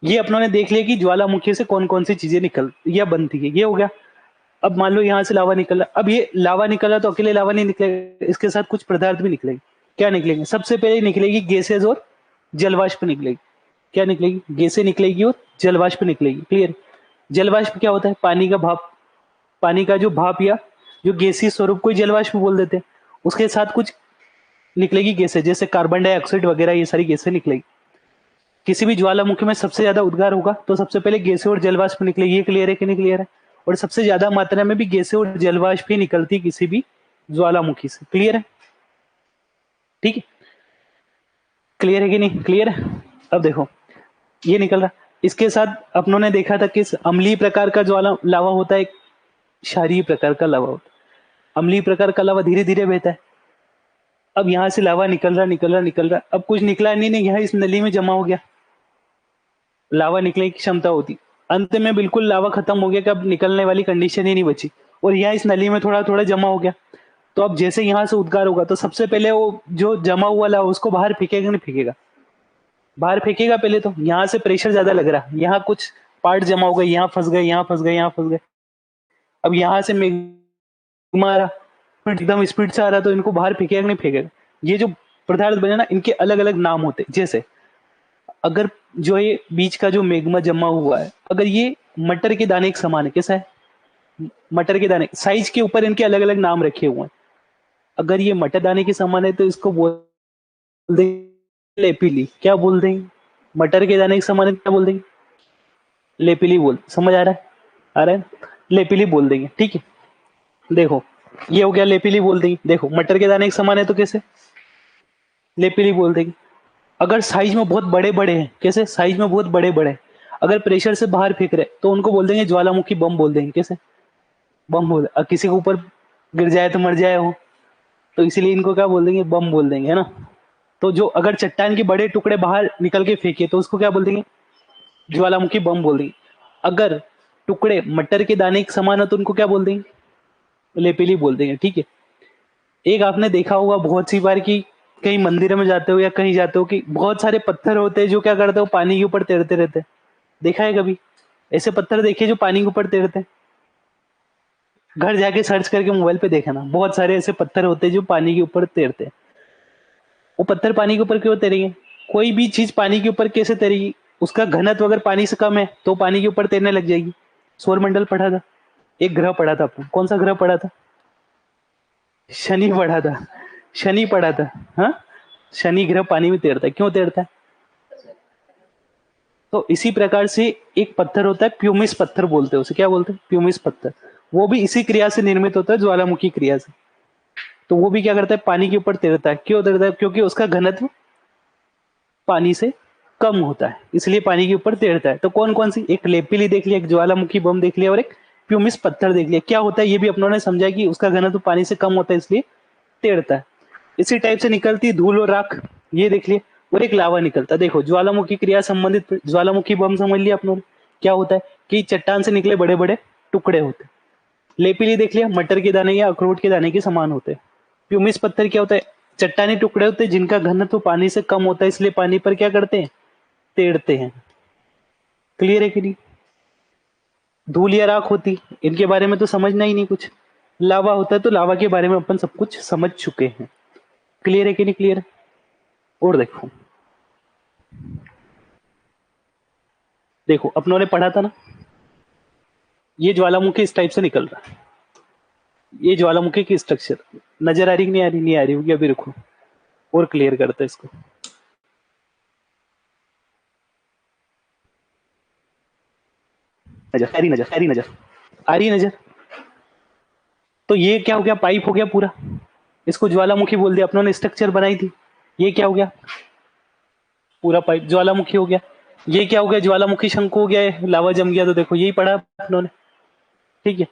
ये अपनों ने देख लिया कि ज्वालामुखी से कौन कौन सी चीजें निकल या बनती है, ये हो गया। अब मान लो यहाँ से लावा निकला, अब ये लावा निकला तो अकेले लावा नहीं निकलेगा, इसके साथ कुछ पदार्थ भी निकलेंगे। क्या निकलेंगे? सबसे पहले निकलेगी गैसेज और जलवाष्प निकलेगी। क्या निकलेगी? गैसें निकलेगी और जलवाष्प निकलेगी। क्लियर। जलवाष्प क्या होता है? पानी का भाप, पानी का जो भाप या जो गैसीय स्वरूप को जलवाष्प बोल देते हैं। उसके साथ कुछ निकलेगी गैसें, जैसे कार्बन डाइऑक्साइड वगैरह, ये सारी गैसें निकलेगी। किसी भी ज्वालामुखी में सबसे ज्यादा उद्गार होगा तो सबसे पहले गैसें और जलवाष्प निकलेगी। ये क्लियर है कि नहीं क्लियर है? और सबसे ज्यादा मात्रा में भी गैसें और जलवाष्प ही निकलती है किसी भी ज्वालामुखी से। क्लियर है? ठीक है, क्लियर है कि नहीं क्लियर है? अब देखो ये निकल रहा, इसके साथ अपनों ने देखा था किस अम्लीय प्रकार का ज्वाला लावा होता है, एक क्षारीय प्रकार का लावा होता है। अम्लीय प्रकार का लावा धीरे धीरे बहता है। अब यहाँ से लावा निकल रहा निकल रहा निकल रहा, अब कुछ निकला नहीं, यहाँ इस नली में जमा हो गया। लावा निकलने की क्षमता होती, अंत में बिल्कुल लावा खत्म हो गया कि अब निकलने वाली कंडीशन ही नहीं बची, और यहाँ इस नली में थोड़ा थोड़ा जमा हो गया। तो अब जैसे यहाँ से उद्गार होगा तो सबसे पहले वो जो जमा हुआ लावा उसको बाहर फेंकेगा नहीं फेंकेगा? बाहर फेंकेगा पहले तो, यहाँ से प्रेशर ज्यादा लग रहा, यहाँ कुछ पार्ट जमा हो गए, यहाँ फंस गए, यहाँ फंस गए, यहाँ फंस गए। अब यहाँ से मैग्मा आ रहा, फिर एकदम स्पीड से आ रहा, तो इनको बाहर फेंकेगा नहीं फेंकेगा। ये जो पदार्थ बने ना, इनके अलग अलग नाम होते। जैसे अगर जो ये बीच का जो मैग्मा जमा हुआ है, अगर ये मटर के दाने के समान है, कैसा है, मटर के दाने साइज के ऊपर इनके अलग अलग नाम रखे हुए हैं। अगर ये मटर दाने के समान है तो इसको बोल देंगे लेपिली। क्या बोल देंगे? मटर के दाने के समान है, क्या बोल देंगे? लेपिली बोल। समझ आ रहा है? आ रहा है? लेपिली बोल देंगे, ठीक है। देखो ये हो गया, लेपिली बोल देंगे। देखो मटर के दाने के समान है तो कैसे, लेपिली बोल देंगे। अगर साइज में बहुत बड़े बड़े हैं, कैसे, साइज में बहुत बड़े बड़े, अगर प्रेशर से बाहर फेंक रहे तो उनको बोल देंगे ज्वालामुखी बम बोल देंगे। कैसे? बम बोल। किसी के ऊपर गिर जाए तो मर जाए हो, तो इसीलिए इनको क्या बोल देंगे, बम बोल देंगे, है ना। तो जो अगर चट्टान के बड़े टुकड़े बाहर निकल के फेंके तो उसको क्या बोल देंगे, ज्वालामुखी बम बोल देंगे। अगर टुकड़े मटर के दाने के समान हो तो उनको क्या बोल देंगे, लेपिली बोल देंगे, ठीक है। एक आपने देखा होगा बहुत सी बार कि कहीं मंदिर में जाते हो या कहीं जाते हो कि बहुत सारे पत्थर होते हैं जो क्या करते हो, पानी के ऊपर तैरते रहते हैं। देखा है कभी ऐसे पत्थर देखे जो पानी के ऊपर तैरते हैं? घर जाके सर्च करके मोबाइल पे देखना, बहुत सारे ऐसे पत्थर होते हैं जो पानी के ऊपर तैरते हैं। वो पत्थर पानी के ऊपर क्यों तैरेंगे? कोई भी चीज पानी के ऊपर कैसे तैरेगी? उसका घनत्व अगर पानी से कम है तो पानी के ऊपर तैरने लग जाएगी। सौरमंडल पढ़ा था, एक ग्रह पढ़ा था आपने, कौन सा ग्रह पढ़ा था? शनि पढ़ा था, शनि पढ़ा था। हाँ, शनि ग्रह पानी में तैरता है, क्यों तैरता है? तो इसी प्रकार से एक पत्थर होता है, प्यूमिस पत्थर बोलते हैं उसे। क्या बोलते हैं? प्यूमिस पत्थर। वो भी इसी क्रिया से निर्मित होता है, ज्वालामुखी क्रिया से। तो वो भी क्या करता है, पानी के ऊपर तैरता है। क्यों तैरता है? क्योंकि उसका घनत्व पानी से कम होता है, इसलिए पानी के ऊपर तैरता है। तो कौन कौन सी, एक लेपिली देख लिया, एक ज्वालामुखी बम देख लिया, और एक प्यूमिस पत्थर देख लिया। क्या होता है ये भी अपनों ने समझा कि उसका घनत्व पानी से कम होता है, इसलिए तैरता है। इसी टाइप से निकलती धूल और राख, ये देख लिए। और एक लावा निकलता है। देखो ज्वालामुखी क्रिया संबंधित ज्वालामुखी बम समझ लिया अपनों ने। क्या होता है कि चट्टान से निकले बड़े बड़े टुकड़े होते हैं। लेपिली देख लिया, मटर के दाने या अखरोट के दाने के समान होते हैं। प्यूमिस पत्थर क्या होता है, चट्टानी टुकड़े होते हैं जिनका घनत्व पानी से कम होता है, इसलिए पानी पर क्या करते हैं, तैरते हैं। क्लियर है कि नहीं? धूल या राख होती, इनके बारे में तो समझना ही नहीं कुछ। लावा होता है, तो लावा के बारे में अपन सब कुछ समझ चुके हैं। क्लियर है कि नहीं क्लियर है? और देखो देखो अपनों ने पढ़ा था ना, ये ज्वालामुखी इस टाइप से निकल रहा है। ये ज्वालामुखी की स्ट्रक्चर नजर आ रही कि नहीं आ रही? नहीं आ रही होगी, अभी रुको और क्लियर करते हैं इसको। नजर आ रही, नजर आ रही, नजर आ रही, नजर। तो ये क्या हो गया, पाइप हो गया पूरा, इसको ज्वालामुखी बोल दिया अपनों ने, स्ट्रक्चर बनाई थी। ये क्या हो गया, पूरा पाइप ज्वालामुखी हो गया। ये क्या हो गया, ज्वालामुखी शंकु हो गया है, लावा जम गया। तो देखो यही पढ़ा अपनों ने, ठीक है।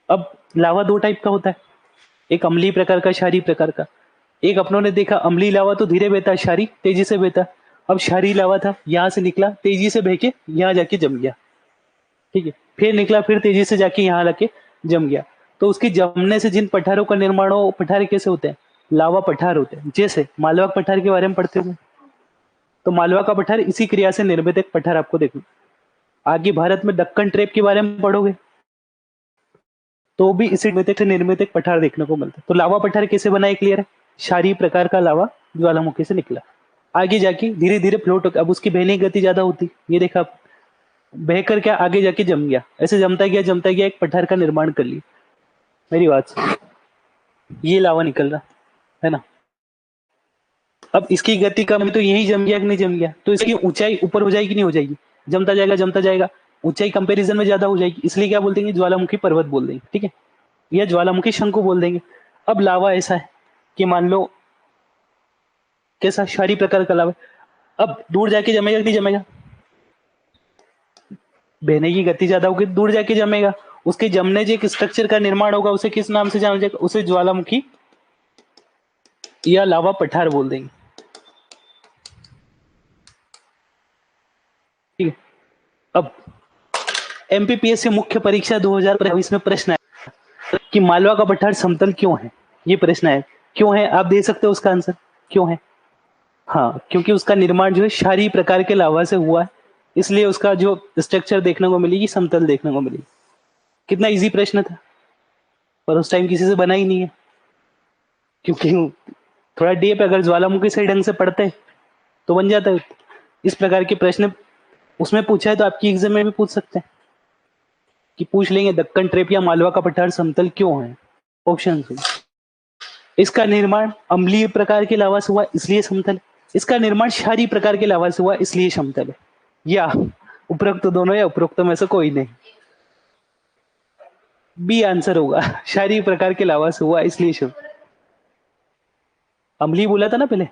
अब लावा दो टाइप का होता है, एक अम्लीय प्रकार का, क्षारीय प्रकार का। एक अपनों ने देखा अम्लीय लावा तो धीरे बहता, क्षारीय तेजी से बहता। अब क्षारीय लावा था, यहाँ से निकला तेजी से बह के यहाँ जाके जम गया, ठीक है। फिर निकला, फिर तेजी से जाके यहाँ लाके जम गया। तो उसके जमने से जिन पठारों का निर्माण हो, पठार कैसे होते हैं, लावा पठार होते हैं। जैसे मालवा पठार के बारे में पढ़ते हुए, तो मालवा का पठार इसी क्रिया से निर्मित एक पठार आपको देखना। आगे भारत में दक्कन ट्रेप के बारे में पढ़ोगे तो भी इसी से निर्मित एक पठार देखने को मिलता है। तो लावा पठार कैसे बना है, क्लियर है? क्षारीय प्रकार का लावा ज्वालामुखी से निकला, आगे जाके धीरे धीरे फ्लोट हो, अब उसकी बहने की गति ज्यादा होती, ये देखा आप, बहकर क्या आगे जाके जम गया, ऐसे जमता गया एक पठार का निर्माण कर लिया। मेरी बात सुन, ये लावा निकल रहा है ना। अब इसकी गति कम है तो यही जम गया कि नहीं जम गया, तो इसकी ऊंचाई ऊपर हो जाएगी नहीं हो जाएगी, जमता जाएगा जमता जाएगा, ऊंचाई कंपैरिजन में ज्यादा हो जाएगी, इसलिए क्या बोल देंगे, ज्वालामुखी पर्वत बोल देंगे, ठीक है, या ज्वालामुखी शंकु बोल देंगे। अब लावा ऐसा है कि मान लो कैसा, क्षारीय प्रकार का लावा, अब दूर जाके जमेगा कि नहीं जमेगा, बहने की गति ज्यादा होगी, दूर जाके जमेगा। उसके जमने से एक स्ट्रक्चर का निर्माण होगा, उसे किस नाम से जाना जाएगा, उसे ज्वालामुखी या लावा पठार बोल देंगे, ठीक है। अब एमपीपीएससी मुख्य परीक्षा 2022 में प्रश्न है कि मालवा का पठार समतल क्यों है, ये प्रश्न है। क्यों है आप दे सकते हो उसका आंसर, क्यों है? हाँ, क्योंकि उसका निर्माण जो है क्षारीय प्रकार के लावा से हुआ है, इसलिए उसका जो स्ट्रक्चर देखने को मिलेगी समतल देखने को मिलेगी। कितना इजी प्रश्न था, पर उस टाइम किसी से बना ही नहीं है, क्योंकि थोड़ा डीप अगर ज्वालामुखी सही ढंग से पढ़ते तो बन जाता है। इस प्रकार के प्रश्न उसमें पूछा है तो आपकी एग्जाम में भी पूछ सकते हैं, कि पूछ लेंगे दक्कन ट्रेप या मालवा का पठार समतल क्यों है। ऑप्शन है, इसका निर्माण अम्लीय प्रकार के लावा से हुआ इसलिए समतल है, इसका निर्माण क्षारीय प्रकार के लावा से हुआ इसलिए समतल है, या उपरोक्त दोनों या उपरोक्त में से कोई नहीं। बी आंसर होगा, क्षारीय प्रकार के लावा से हुआ इसलिए अम्लीय बोला था ना पहले।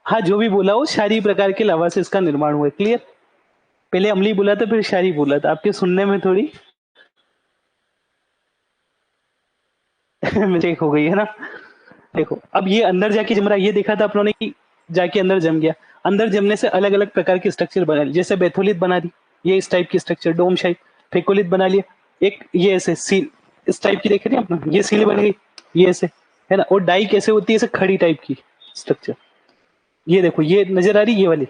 हाँ, जो भी बोला हो क्षारीय प्रकार के लावा से इसका निर्माण हुआ है। क्लियर, पहले अम्लीय बोला था फिर क्षारीय बोला था, आपके सुनने में थोड़ी मिस्टेक हो गई है ना। देखो अब ये अंदर जाके जम रहा है, ये देखा था अपनों ने कि जाके अंदर जम गया। अंदर जमने से अलग अलग प्रकार के स्ट्रक्चर बना लिए, जैसे बेथोलित बना दी, ये इस टाइप की स्ट्रक्चर डोम शाइप। फेकोलित बना लिया, एक ये ऐसे सील इस टाइप की देखे थे अपना, ये सील बन गई, ये ऐसे है ना। और डाई कैसे होती है, ऐसे खड़ी टाइप की स्ट्रक्चर। ये देखो, ये नजर आ रही, ये वाली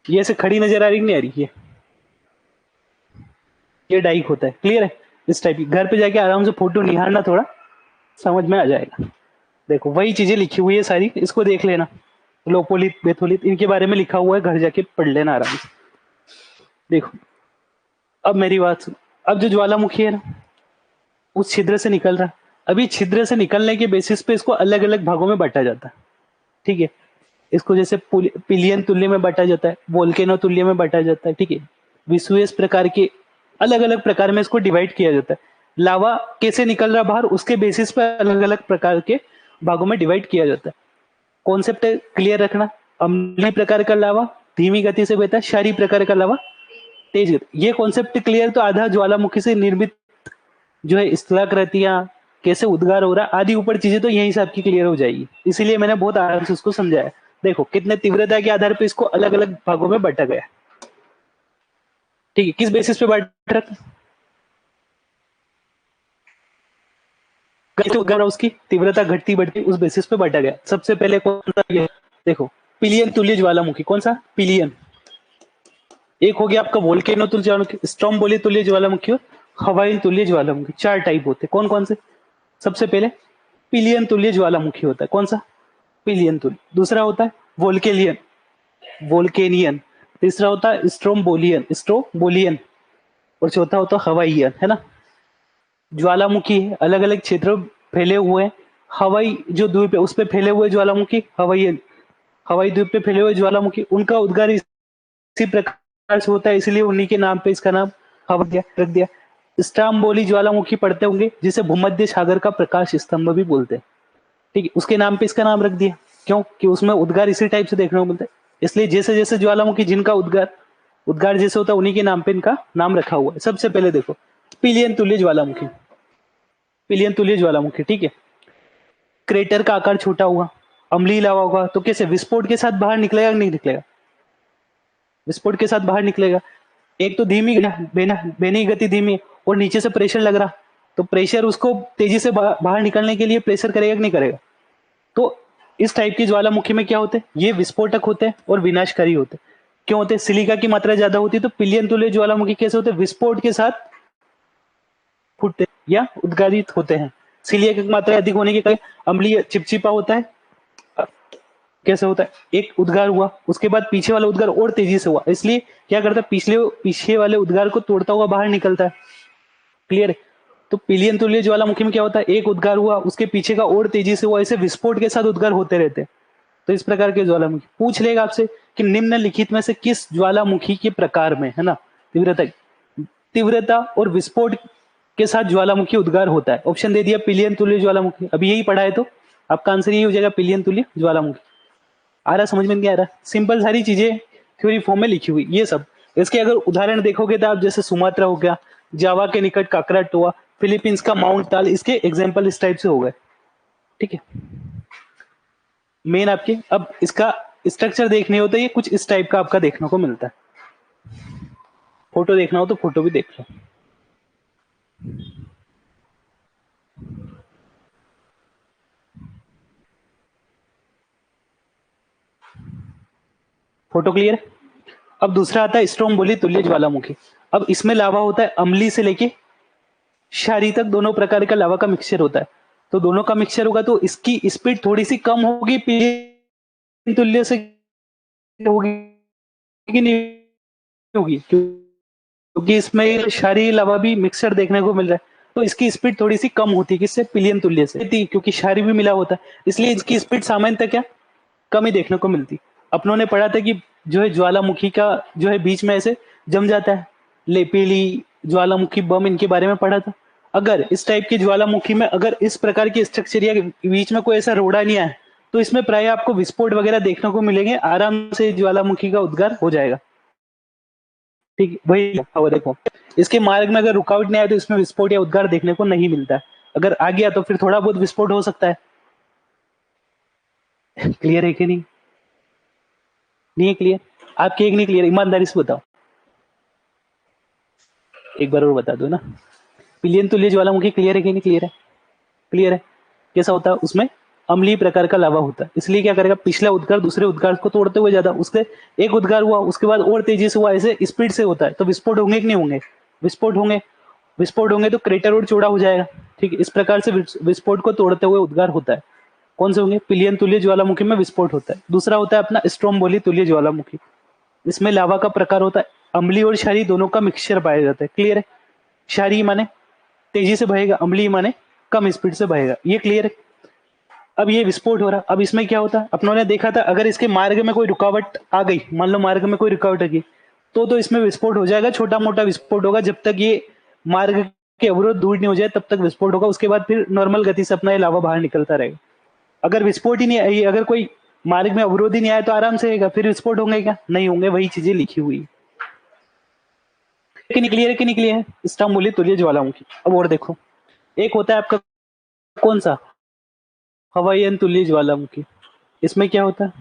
ये ऐसे खड़ी नजर आ रही नहीं आ रही, ये डाइक होता है। क्लियर है, इस टाइप की घर पे जाके आराम से फोटो निहारना, थोड़ा समझ में आ जाएगा। देखो वही चीजें लिखी हुई है सारी, इसको देख लेना। लोपोलित बेथोलित इनके बारे में लिखा हुआ है, घर जाके पढ़ लेना आराम से। देखो अब मेरी बात सुनो, अब जो ज्वालामुखी है ना, उस छिद्र से निकल रहा, अभी छिद्र से निकलने के बेसिस पे इसको अलग अलग भागों में बांटा जाता है। ठीक है, इसको जैसे पिलियन तुल्य में बांटा जाता है, वोल्केनो तुल्य में बांटा जाता है। ठीक है, विशुएस प्रकार के अलग अलग प्रकार में इसको डिवाइड किया जाता है। लावा कैसे निकल रहा बाहर, उसके बेसिस पे अलग अलग प्रकार के भागों में डिवाइड किया जाता है। कॉन्सेप्ट क्लियर रखना, अम्लीय प्रकार का लावा धीमी गति से बहता है, क्षारीय प्रकार का लावा तेज गति। ये कॉन्सेप्ट क्लियर तो आधा ज्वालामुखी से निर्मित जो है स्थलाकृतियां, कैसे उद्गार हो रहा, आदि ऊपर चीजें तो यही हिसाब की क्लियर हो जाएगी। इसीलिए मैंने बहुत आराम से उसको समझाया। देखो कितने तीव्रता के आधार पर इसको अलग अलग भागों में बांटा गया। ठीक है, किस बेसिस पे बांट रखा, कैसे उद्गार हो, उसकी तीव्रता घटती बढ़ती उस बेसिस पे बांटा गया। सबसे पहले कौन सा, ये देखो पिलियन तुल्य ज्वालामुखी, कौन सा पिलियन। एक हो गया आपका वोल्केनो तुल्य ज्वालामुखी, स्ट्रोम्बोली तुल्य ज्वालामुखी और हवाई तुल्य ज्वालामुखी। चार टाइप होते, कौन कौन से। सबसे पहले पिलियन तुल्य ज्वालामुखी होता है, कौन सा पिलियन तुल्य। दूसरा होता है वोल्केलियन, वोल्केनियन। तीसरा होता है स्ट्रोम्बोलियन, स्ट्रोबोलियन। और चौथा होता है हवाईयन, है ना। ज्वालामुखी है, अलग अलग क्षेत्र फैले हुए हैं। हवाई जो द्वीप है उस पे फैले हुए ज्वालामुखी हवाईयन, हवाई द्वीप पे फैले हुए ज्वालामुखी, उनका उद्गार इसी प्रकार से होता है, इसलिए उन्हीं के नाम पे इसका नाम हवा दिया रख दिया। स्ट्राम्बोली ज्वालामुखी पढ़ते होंगे, जिसे भूमध्य सागर का प्रकाश स्तंभ भी बोलते हैं। ठीक है, उसके नाम पे इसका नाम रख दिया, क्यों कि उसमें उद्गार इसी टाइप से देखने को मिलता है। इसलिए जैसे जैसे ज्वालामुखी जिनका उद्गार उद्गार जैसे होता है, उन्हीं के नाम पे इनका नाम रखा हुआ है। सबसे पहले देखो पिलियन तुल्य ज्वालामुखी, पिलियन तुल्य ज्वालामुखी। ठीक है, क्रेटर का आकार छोटा हुआ, अम्लीय लावा होगा, तो कैसे विस्फोट के साथ बाहर निकलेगा नहीं निकलेगा, विस्फोट के साथ बाहर निकलेगा। एक तो धीमी बहने की गति धीमी है, और नीचे से प्रेशर लग रहा, तो प्रेशर उसको तेजी से बाहर निकलने के लिए प्रेशर करेगा कि नहीं करेगा। तो इस टाइप की ज्वालामुखी में क्या होते हैं, ये विस्फोटक होते हैं और विनाशकारी होते हैं। क्यों होते हैं, सिलिका की मात्रा ज्यादा होती है। तो पिलियन तुल्य ज्वालामुखी कैसे होते हैं, विस्फोट के साथ फूटते या उद्गारित होते हैं। सिलिका की मात्रा अधिक होने के कारण अम्लीय चिपचिपा होता है। कैसे होता है, एक उद्गार हुआ, उसके बाद पीछे वाला उद्गार और तेजी से हुआ, इसलिए क्या करता है, पिछले पीछे वाले उद्गार को तोड़ता हुआ बाहर निकलता है। क्लियर है। तो पिलियन तुल्य ज्वालामुखी में क्या होता है, एक उद्गार हुआ, उसके पीछे का और तेजी से हुआ, ऐसे विस्फोट के साथ उद्गार होते रहते हैं। तो इस प्रकार के ज्वालामुखी पूछ लेगा आपसे कि निम्नलिखित में से किस ज्वालामुखी के प्रकार में, है ना, तीव्रता तीव्रता और विस्फोट के साथ ज्वालामुखी उद्गार होता है। ऑप्शन दे दिया पिलियन तुल्य ज्वालामुखी, अभी यही पढ़ा है तो आपका आंसर यही हो जाएगा, पिलियन तुल्य ज्वालामुखी। आ रहा, समझ में नहीं आ रहा, सिंपल सारी चीजें थ्योरी फॉर्म में लिखी हुई ये सब। इसके अगर उदाहरण देखोगे तो आप जैसे सुमात्रा हो गया, जावा के निकट काकराट हुआ, फिलीपींस का माउंट ताल, इसके एग्जाम्पल इस टाइप से हो गए। ठीक है, मेन आपके अब इसका स्ट्रक्चर देखने हो तो ये कुछ इस टाइप का आपका देखने को मिलता है। फोटो देखना हो तो फोटो भी देख लो। फोटो क्लियर है। अब दूसरा आता है स्ट्रोम्बोली तुल्य ज्वालामुखी। अब इसमें लावा होता है अम्लीय से लेके क्षारीय तक, दोनों प्रकार का लावा का मिक्सचर होता है। तो दोनों का मिक्सचर होगा तो इसकी स्पीड थोड़ी सी कम होगी पीली तुल्य से, होगी कि नहीं होगी, क्योंकि इसमें क्षारीय लावा भी मिक्सचर देखने को मिल रहा है, तो इसकी स्पीड थोड़ी सी कम होती है किससे, पिलियन तुल्य से, क्योंकि क्षारीय भी मिला होता है, इसलिए इसकी स्पीड सामान्यतः क्या कम ही देखने को मिलती। अपनों ने पढ़ा था कि जो है ज्वालामुखी का जो है बीच में ऐसे जम जाता है, लेपेली ज्वालामुखी बम, इनके बारे में पढ़ा था। अगर इस टाइप की ज्वालामुखी में अगर इस प्रकार की स्ट्रक्चर या बीच में कोई ऐसा रोड़ा नहीं आया तो इसमें प्राय आपको विस्फोट वगैरह देखने को मिलेंगे, आराम से ज्वालामुखी का उद्गार हो जाएगा। ठीक, वही हुआ देखो, इसके मार्ग में अगर रुकावट नहीं आए तो इसमें विस्फोट या उद्गार देखने को नहीं मिलता है, अगर आ गया तो फिर थोड़ा बहुत विस्फोट हो सकता है। क्लियर है कि नहीं? नहीं है क्लियर? आपके एक नहीं क्लियर, ईमानदारी से बताओ, एक बार और बता दो ना। पिलियन तुल्य ज्वालामुखी क्लियर है कि नहीं? क्लियर है, क्लियर है। कैसा होता है, उसमें अम्लीय प्रकार का लावा होता है, इसलिए क्या करेगा, पिछला उद्गार दूसरे उद्गार को तोड़ते हुए ज्यादा, उसके एक उद्गार हुआ उसके बाद और तेजी से हुआ, ऐसे स्पीड से होता है, तो विस्फोट होंगे कि नहीं होंगे? विस्फोट होंगे। विस्फोट होंगे तो क्रेटर और चौड़ा हो जाएगा। ठीक, इस प्रकार से विस्फोट को तोड़ते हुए उद्गार होता है। कौन से होंगे? पिलियन तुल्य ज्वालामुखी में विस्फोट होता है। दूसरा होता है अपना स्ट्रोम्बोली तुल्य ज्वालामुखी, इसमें लावा का प्रकार होता है अम्लीय और क्षारीय दोनों का मिक्सचर पाया जाता है। क्लियर है? क्षारीय माने तेजी से बहेगा, अम्लीय माने कम स्पीड से बहेगा, ये क्लियर है। अब ये विस्फोट हो रहा, अब इसमें क्या होता है, अपनों ने देखा था अगर इसके मार्ग में कोई रुकावट आ गई, मान लो मार्ग में कोई रुकावट आ गई, तो इसमें विस्फोट हो जाएगा, छोटा मोटा विस्फोट होगा, जब तक ये मार्ग के अवरोध दूर नहीं हो जाए तब तक विस्फोट होगा, उसके बाद फिर नॉर्मल गति से अपना ये लावा बाहर निकलता रहेगा। अगर विस्फोट ही नहीं आई, अगर कोई मार्ग में अवरोध ही नहीं आया तो आराम से रहेगा, फिर विस्फोट होंगे क्या? नहीं होंगे, वही चीजें लिखी हुई। कि निकली है कि निकली है, स्टम्बोली तुल्य ज्वालामुखी। अब और देखो, एक होता है आपका कौन सा, हवाईयन तुल्य ज्वालामुखी। इसमें क्या होता है,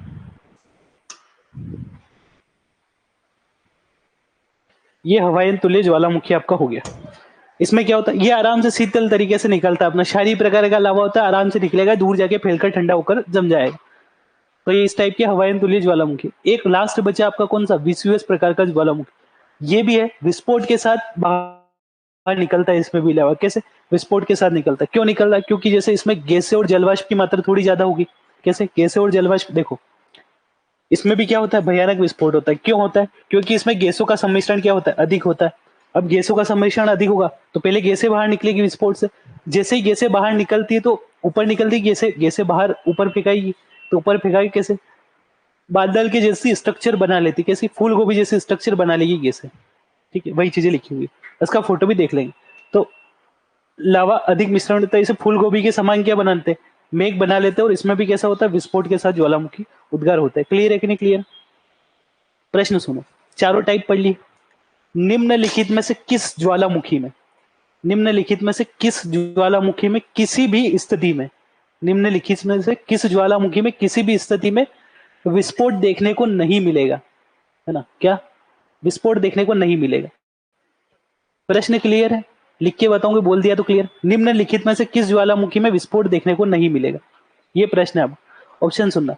ये हवाईयन तुल्य ज्वालामुखी आपका हो गया। इसमें क्या होता है, ये आराम से शीतल तरीके से निकलता है, अपना क्षारीय प्रकार का लावा होता है, आराम से निकलेगा, दूर जाके फैलकर ठंडा होकर जम जाएगा। तो ये इस टाइप के हवाईयन तुल्य ज्वालामुखी। एक लास्ट बचा आपका कौन सा, विषुवस प्रकार का ज्वालामुखी। ये भी है, विस्फोट के साथ बाहर निकलता है, इसमें भी लावा कैसे, विस्फोट के साथ निकलता है। क्यों निकल रहा है? क्योंकि जैसे इसमें गैसें और जलवाष्प की मात्रा थोड़ी ज्यादा होगी। कैसे? गैसें और जलवाष्प, देखो इसमें भी क्या होता है, भयानक विस्फोट होता है। क्यों होता है? क्योंकि इसमें गैसों का सम्मिश्रण क्या होता है, अधिक होता है। अब गैसों का सम्मिश्रण अधिक होगा तो पहले गैसें बाहर निकलेगी विस्फोट से, जैसे ही गैसें बाहर निकलती है तो ऊपर निकलती है, गैसें गैसें बाहर ऊपर फेंकाएगी, तो ऊपर फेंकाएगी कैसे, बादल के जैसी स्ट्रक्चर बना लेती, कैसी, फूल गोभी जैसी स्ट्रक्चर बना लेगी गैसें। ठीक है, वही चीजें लिखी हुई है, इसका फोटो भी देख लेंगे। तो लावा अधिक मिश्रण होता है, इसे फूल गोभी के समान क्या बनाते हैं, मेघ बना लेते हैं, और इसमें भी कैसा होता है, विस्फोट के साथ ज्वालामुखी उद्गार होता है। क्लियर है कि नहीं क्लियर? प्रश्न सुनो, चारों टाइप पढ़ ली। निम्नलिखित में से किस ज्वालामुखी में, निम्नलिखित में से किस ज्वालामुखी में किसी भी स्थिति में, निम्नलिखित में से किस ज्वालामुखी में किसी भी स्थिति में विस्फोट देखने को नहीं मिलेगा, है ना, क्या विस्फोट देखने को नहीं मिलेगा? प्रश्न क्लियर है? लिख के बताऊंगे, बोल दिया तो क्लियर। निम्नलिखित में से किस ज्वालामुखी में विस्फोट देखने को नहीं मिलेगा, ये प्रश्न है। अब ऑप्शन सुनना,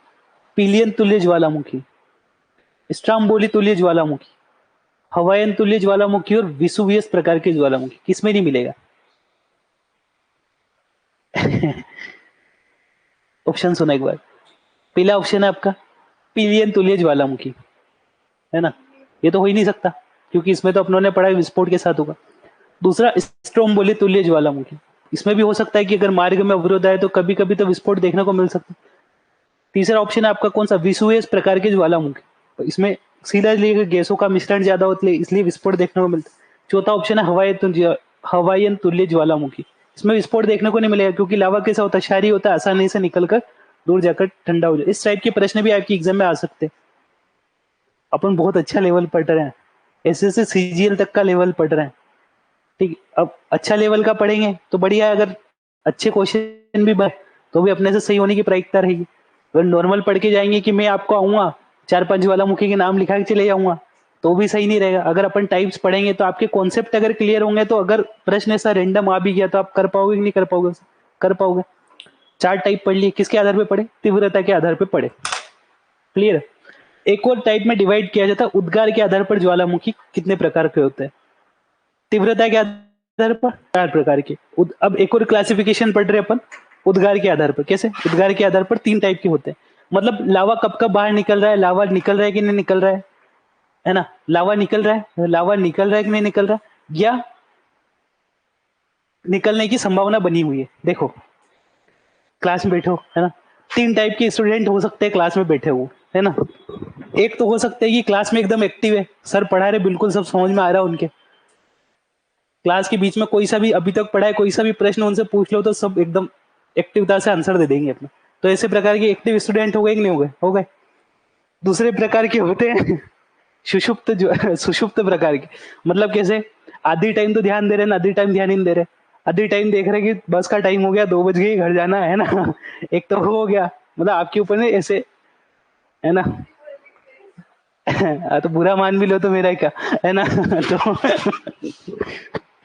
पिलियन तुल्य ज्वालामुखी, स्ट्राम्बोली तुल्य ज्वालामुखी, हवाईयन तुल्य ज्वालामुखी और विसुवियस प्रकार के ज्वालामुखी, किसमें नहीं मिलेगा? ऑप्शन सुना एक बार। पहला ऑप्शन है आपका पिलियन तुल्य ज्वालामुखी, है ना, ये तो हो ही नहीं सकता क्योंकि इसमें तो अपनों ने पढ़ा है विस्फोट के साथ होगा। दूसरा स्ट्रोम्बोली तुल्य ज्वालामुखी, इसमें भी हो सकता है कि अगर मार्ग में अवरोध आए तो कभी कभी तो विस्फोट देखने को मिल सकता है। तीसरा ऑप्शन है आपका कौन सा, विसुवियस प्रकार के ज्वालामुखी, तो इसमें सीधा लेकर गैसों का मिश्रण ज्यादा होता है इसलिए विस्फोट देखने को मिलता है। चौथा ऑप्शन है हवाईयन तुल्य ज्वालामुखी, इसमें विस्फोट देखने को नहीं मिलेगा क्योंकि लावा कैसा होता है, क्षारीय होता है, आसानी से निकलकर दूर जाकर ठंडा हो जाए। इस टाइप के प्रश्न भी आपकी एग्जाम में आ सकते हैं। अपन बहुत अच्छा लेवल पढ़ रहे हैं, ऐसे से सीजीएल तक का लेवल पढ़ रहे हैं। ठीक, अब अच्छा लेवल का पढ़ेंगे तो बढ़िया है, अगर अच्छे क्वेश्चन भी बने तो भी अपने से सही होने की प्रायिकता रहेगी। अगर नॉर्मल पढ़ के जाएंगे कि मैं आपको आऊंगा 4-5 ज्वालामुखी के नाम लिखा के चले जाऊंगा तो भी सही नहीं रहेगा। अगर अपन टाइप्स पढ़ेंगे तो आपके कॉन्सेप्ट अगर क्लियर होंगे तो अगर प्रश्न ऐसा रेंडम आ भी गया तो आप कर पाओगे कि नहीं कर पाओगे? कर पाओगे। 4 टाइप पढ़ लिए, किसके आधार पे पढ़े? तीव्रता के आधार पे पढ़े। क्लियर है? एक और टाइप में डिवाइड किया जाता है, उद्गार के आधार पर ज्वालामुखी कितने प्रकार के होते हैं, तीव्रता के आधार पर 4 प्रकार के। अब एक और क्लासिफिकेशन पढ़ रहे अपन, उद्गार के आधार पर। कैसे? उद्गार के आधार पर 3 टाइप के होते हैं, मतलब लावा कब कब बाहर निकल रहा है, लावा निकल रहा है कि नहीं निकल रहा है ना, लावा निकल रहा है, लावा निकल रहा है कि नहीं निकल रहा है, या निकलने की संभावना बनी हुई है। देखो क्लास में बैठो, है ना, 3 टाइप के स्टूडेंट हो सकते हैं क्लास में बैठे हुए, है ना। एक तो हो सकते हैं कि क्लास में एकदम एक्टिव है, सर पढ़ा रहे, बिल्कुल सब समझ में आ रहा है उनके, क्लास के बीच में कोई सा भी अभी तक पढ़ा है, कोई सा भी प्रश्न उनसे पूछ लो तो सब एकदम एक्टिवता से आंसर दे देंगे अपना। तो ऐसे प्रकार के एक्टिव स्टूडेंट हो गए कि नहीं हो गए? हो गए। दूसरे प्रकार के होते हैं सुषुप्त, जो सुषुप्त प्रकार के, मतलब कैसे? आधी टाइम तो ध्यान दे रहे हैं, आधी टाइम ध्यान ही नहीं दे रहे, आधी टाइम देख रहे हैं कि बस का टाइम हो गया, 2 बज गए, घर जाना है ना एक तो हो गया, मतलब आपके ऊपर नहीं ऐसे, है ना तो बुरा मान भी लो तो मेरा क्या, है ना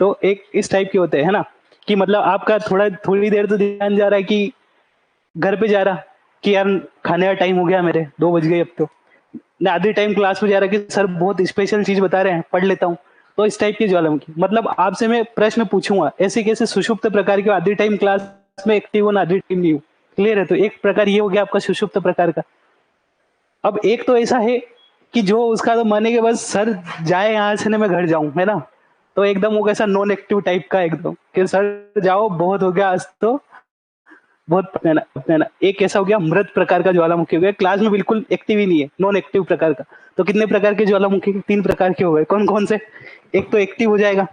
तो एक इस टाइप के होते हैं, है ना, कि मतलब आपका थोड़ी देर तो ध्यान जा रहा है कि घर पे जा रहा, कि यार खाने का टाइम हो गया, मेरे 2 बज गए अब तो, ना आधे टाइम क्लास में जा रहा कि सर बहुत स्पेशल चीज बता रहे हैं, पढ़ लेता हूँ। तो इस टाइप की ज्वालामुखी, मतलब आपसे मैं प्रश्न पूछूंगा ऐसे कैसे सुषुप्त प्रकार के, आधे टाइम क्लास में एक्टिव हो ना आधे टाइम नहीं हो। क्लियर है? तो एक प्रकार ये हो गया आपका सुषुप्त प्रकार का। अब एक तो ऐसा है कि जो उसका तो मन है कि बस सर जाए यहाँ से ना, मैं घर जाऊं, है ना, तो एकदम वो कैसा नॉन एक्टिव टाइप का, एकदम कि सर जाओ बहुत हो गया आज तो, बहुत पढ़ना। एक ऐसा हो गया मृत प्रकार का ज्वालामुखी हो गया, क्लास में बिल्कुल एक्टिव ही नहीं है, नॉन एक्टिव प्रकार का। तो कितने प्रकार के ज्वालामुखी? 3 प्रकार के हो गए। कौन कौन से? एक तो एक्टिव हो जाएगा,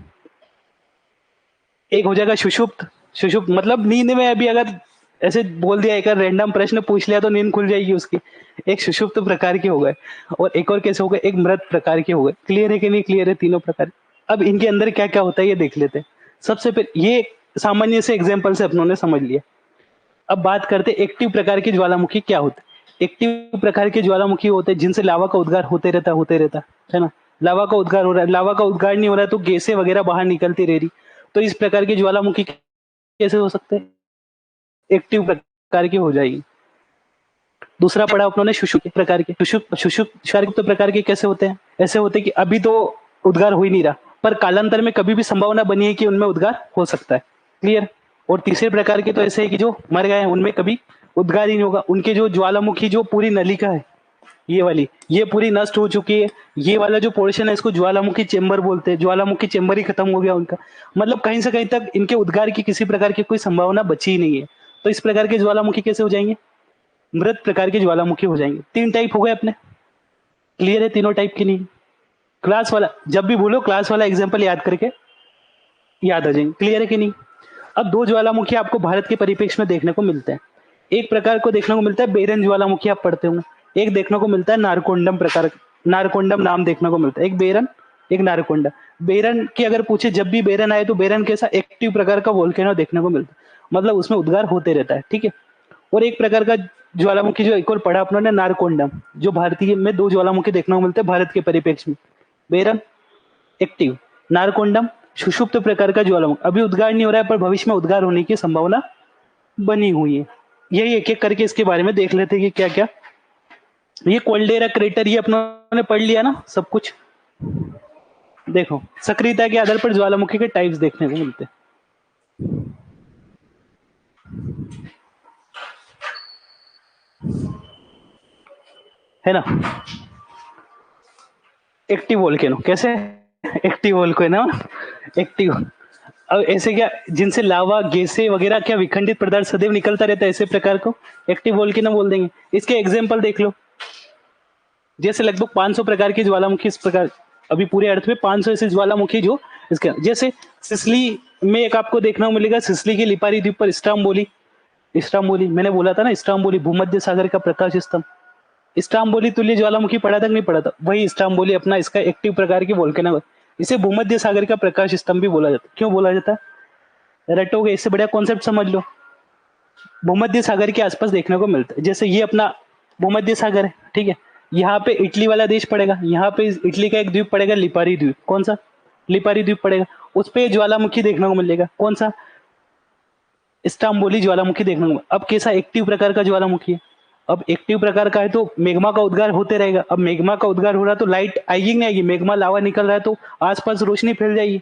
एक हो जाएगा सुषुप्त। सुषुप्त मतलब नींद में अभी अगर ऐसे बोल दिया, एक रैंडम प्रश्न पूछ लिया तो नींद खुल जाएगी उसकी, एक सुषुप्त प्रकार के हो गए। और एक और कैसे हो गए? एक मृत प्रकार के हो गए। क्लियर है कि नहीं क्लियर है? तीनों प्रकार। अब इनके अंदर क्या क्या होता है ये देख लेते हैं। सबसे पहले ये सामान्य से एग्जाम्पल से अपनों ने समझ लिया। अब बात करते एक्टिव प्रकार की ज्वालामुखी क्या होते हैं। एक्टिव प्रकार के ज्वालामुखी होते हैं जिनसे लावा का उद्गार होते रहता है ना, लावा का उद्गार हो रहा है, लावा का उद्गार नहीं हो रहा है तो गैसें वगैरह बाहर निकलती रह रही। तो इस प्रकार की ज्वालामुखी कैसे हो सकते हैं? एक्टिव प्रकार की हो जाएगी। दूसरा पढ़ा अपनों ने शुष्क प्रकार के। शुष्क प्रकार के कैसे होते हैं? ऐसे होते हैं कि अभी तो उद्गार हो ही नहीं रहा, पर कालांतर में कभी भी संभावना बनी है कि उनमें उद्गार हो सकता है। क्लियर? और तीसरे प्रकार के तो ऐसे है कि जो मर गए हैं, उनमें कभी उद्गार ही नहीं होगा, उनके जो ज्वालामुखी जो पूरी नलिका है, ये वाली, ये पूरी नष्ट हो चुकी है। ये वाला जो पोर्शन है इसको ज्वालामुखी चेंबर बोलते हैं, ज्वालामुखी चेंबर ही खत्म हो गया उनका, मतलब कहीं से कहीं तक इनके उद्गार की किसी प्रकार की कोई संभावना बची ही नहीं है। तो इस प्रकार के ज्वालामुखी कैसे हो जाएंगे? मृत प्रकार के ज्वालामुखी हो जाएंगे। 3 टाइप हो गए अपने। क्लियर है? तीनों टाइप की नहीं। क्लास वाला जब भी बोलो, क्लास वाला एग्जाम्पल याद करके याद आ जाएंगे। क्लियर है कि नहीं? अब 2 ज्वालामुखी आपको भारत के परिप्रेक्ष्य में देखने को मिलते हैं। एक प्रकार को देखने को मिलता है बेरन ज्वालामुखी, आप पढ़ते होंगे। एक देखने को मिलता है नारकोंडम प्रकार, नारकोंडम नाम देखने को मिलता है। एक बेरन, एक नारकोंडम। बेरन की अगर पूछे, जब भी बेरन आए तो बेरन कैसा एक्टिव प्रकार का वोल्केनो देखने को मिलता है, मतलब उसमें उद्गार होते रहता है। ठीक है। और एक प्रकार का ज्वालामुखी जो एक और पढ़ा अपनों ने, नारकोंडम, जो भारतीय में 2 ज्वालामुखी देखने को मिलते हैं भारत के परिप्रेक्ष्य में। बेरन एक्टिव, नारकोंडम सुषुप्त प्रकार का ज्वालामुखी, अभी उद्गार नहीं हो रहा है पर भविष्य में उद्गार होने की संभावना बनी हुई है। यही एक एक करके इसके बारे में देख लेते हैं कि क्या क्या। ये कोल्डेरा क्रेटर ये अपनों ने पढ़ लिया ना सब कुछ। देखो सक्रियता के आधार पर ज्वालामुखी के टाइप्स देखने को मिलते हैं, है ना। एक्टिव वोल्केनो कैसे? Active volcano, active. अब ऐसे क्या, जिनसे लावा गैसें वगैरह क्या विखंडित पदार्थ सदैव निकलता रहता है, ऐसे प्रकार को एक्टिव वोल्केनो बोल देंगे। इसके एग्जाम्पल देख लो, जैसे लगभग 500 प्रकार की ज्वालामुखी इस प्रकार, अभी पूरे अर्थ में 500 ऐसे ज्वालामुखी जो इसके, जैसे सिसली में एक आपको देखने को मिलेगा, सिसली के लिपारी द्वीप पर स्ट्राम्बोली। स्ट्राम्बोली मैंने बोला था ना, स्ट्राम्बोली भूमध्य सागर का प्रकाश स्तंभ। स्ट्राम्बोली तुल्य ज्वालामुखी पढ़ा था कि नहीं पढ़ा था? वही स्ट्राम्बोली अपना इसका एक्टिव प्रकार की वोल्केनो। इसे भूमध्य सागर का प्रकाश स्तंभ भी बोला जाता है। क्यों बोला जाता है? रटोगे, इससे बढ़िया कॉन्सेप्ट समझ लो। भूमध्य सागर के आसपास देखने को मिलता है, जैसे ये अपना भूमध्य सागर है, ठीक है। यहाँ पे इटली वाला देश पड़ेगा, यहाँ पे इटली का एक द्वीप पड़ेगा लिपारी द्वीप। कौन सा? लिपारी द्वीप पड़ेगा। उस पे ज्वालामुखी देखने को मिलेगा। कौन सा? स्टाम्बोली ज्वालामुखी देखने को। अब कैसा एक्टिव प्रकार का ज्वालामुखी है, अब एक्टिव प्रकार का है तो मैग्मा का उद्गार होते रहेगा। अब मैग्मा का उद्गार हो रहा तो लाइट आएगी नहीं आएगी? मैग्मा लावा निकल रहा है तो आसपास रोशनी फैल जाएगी।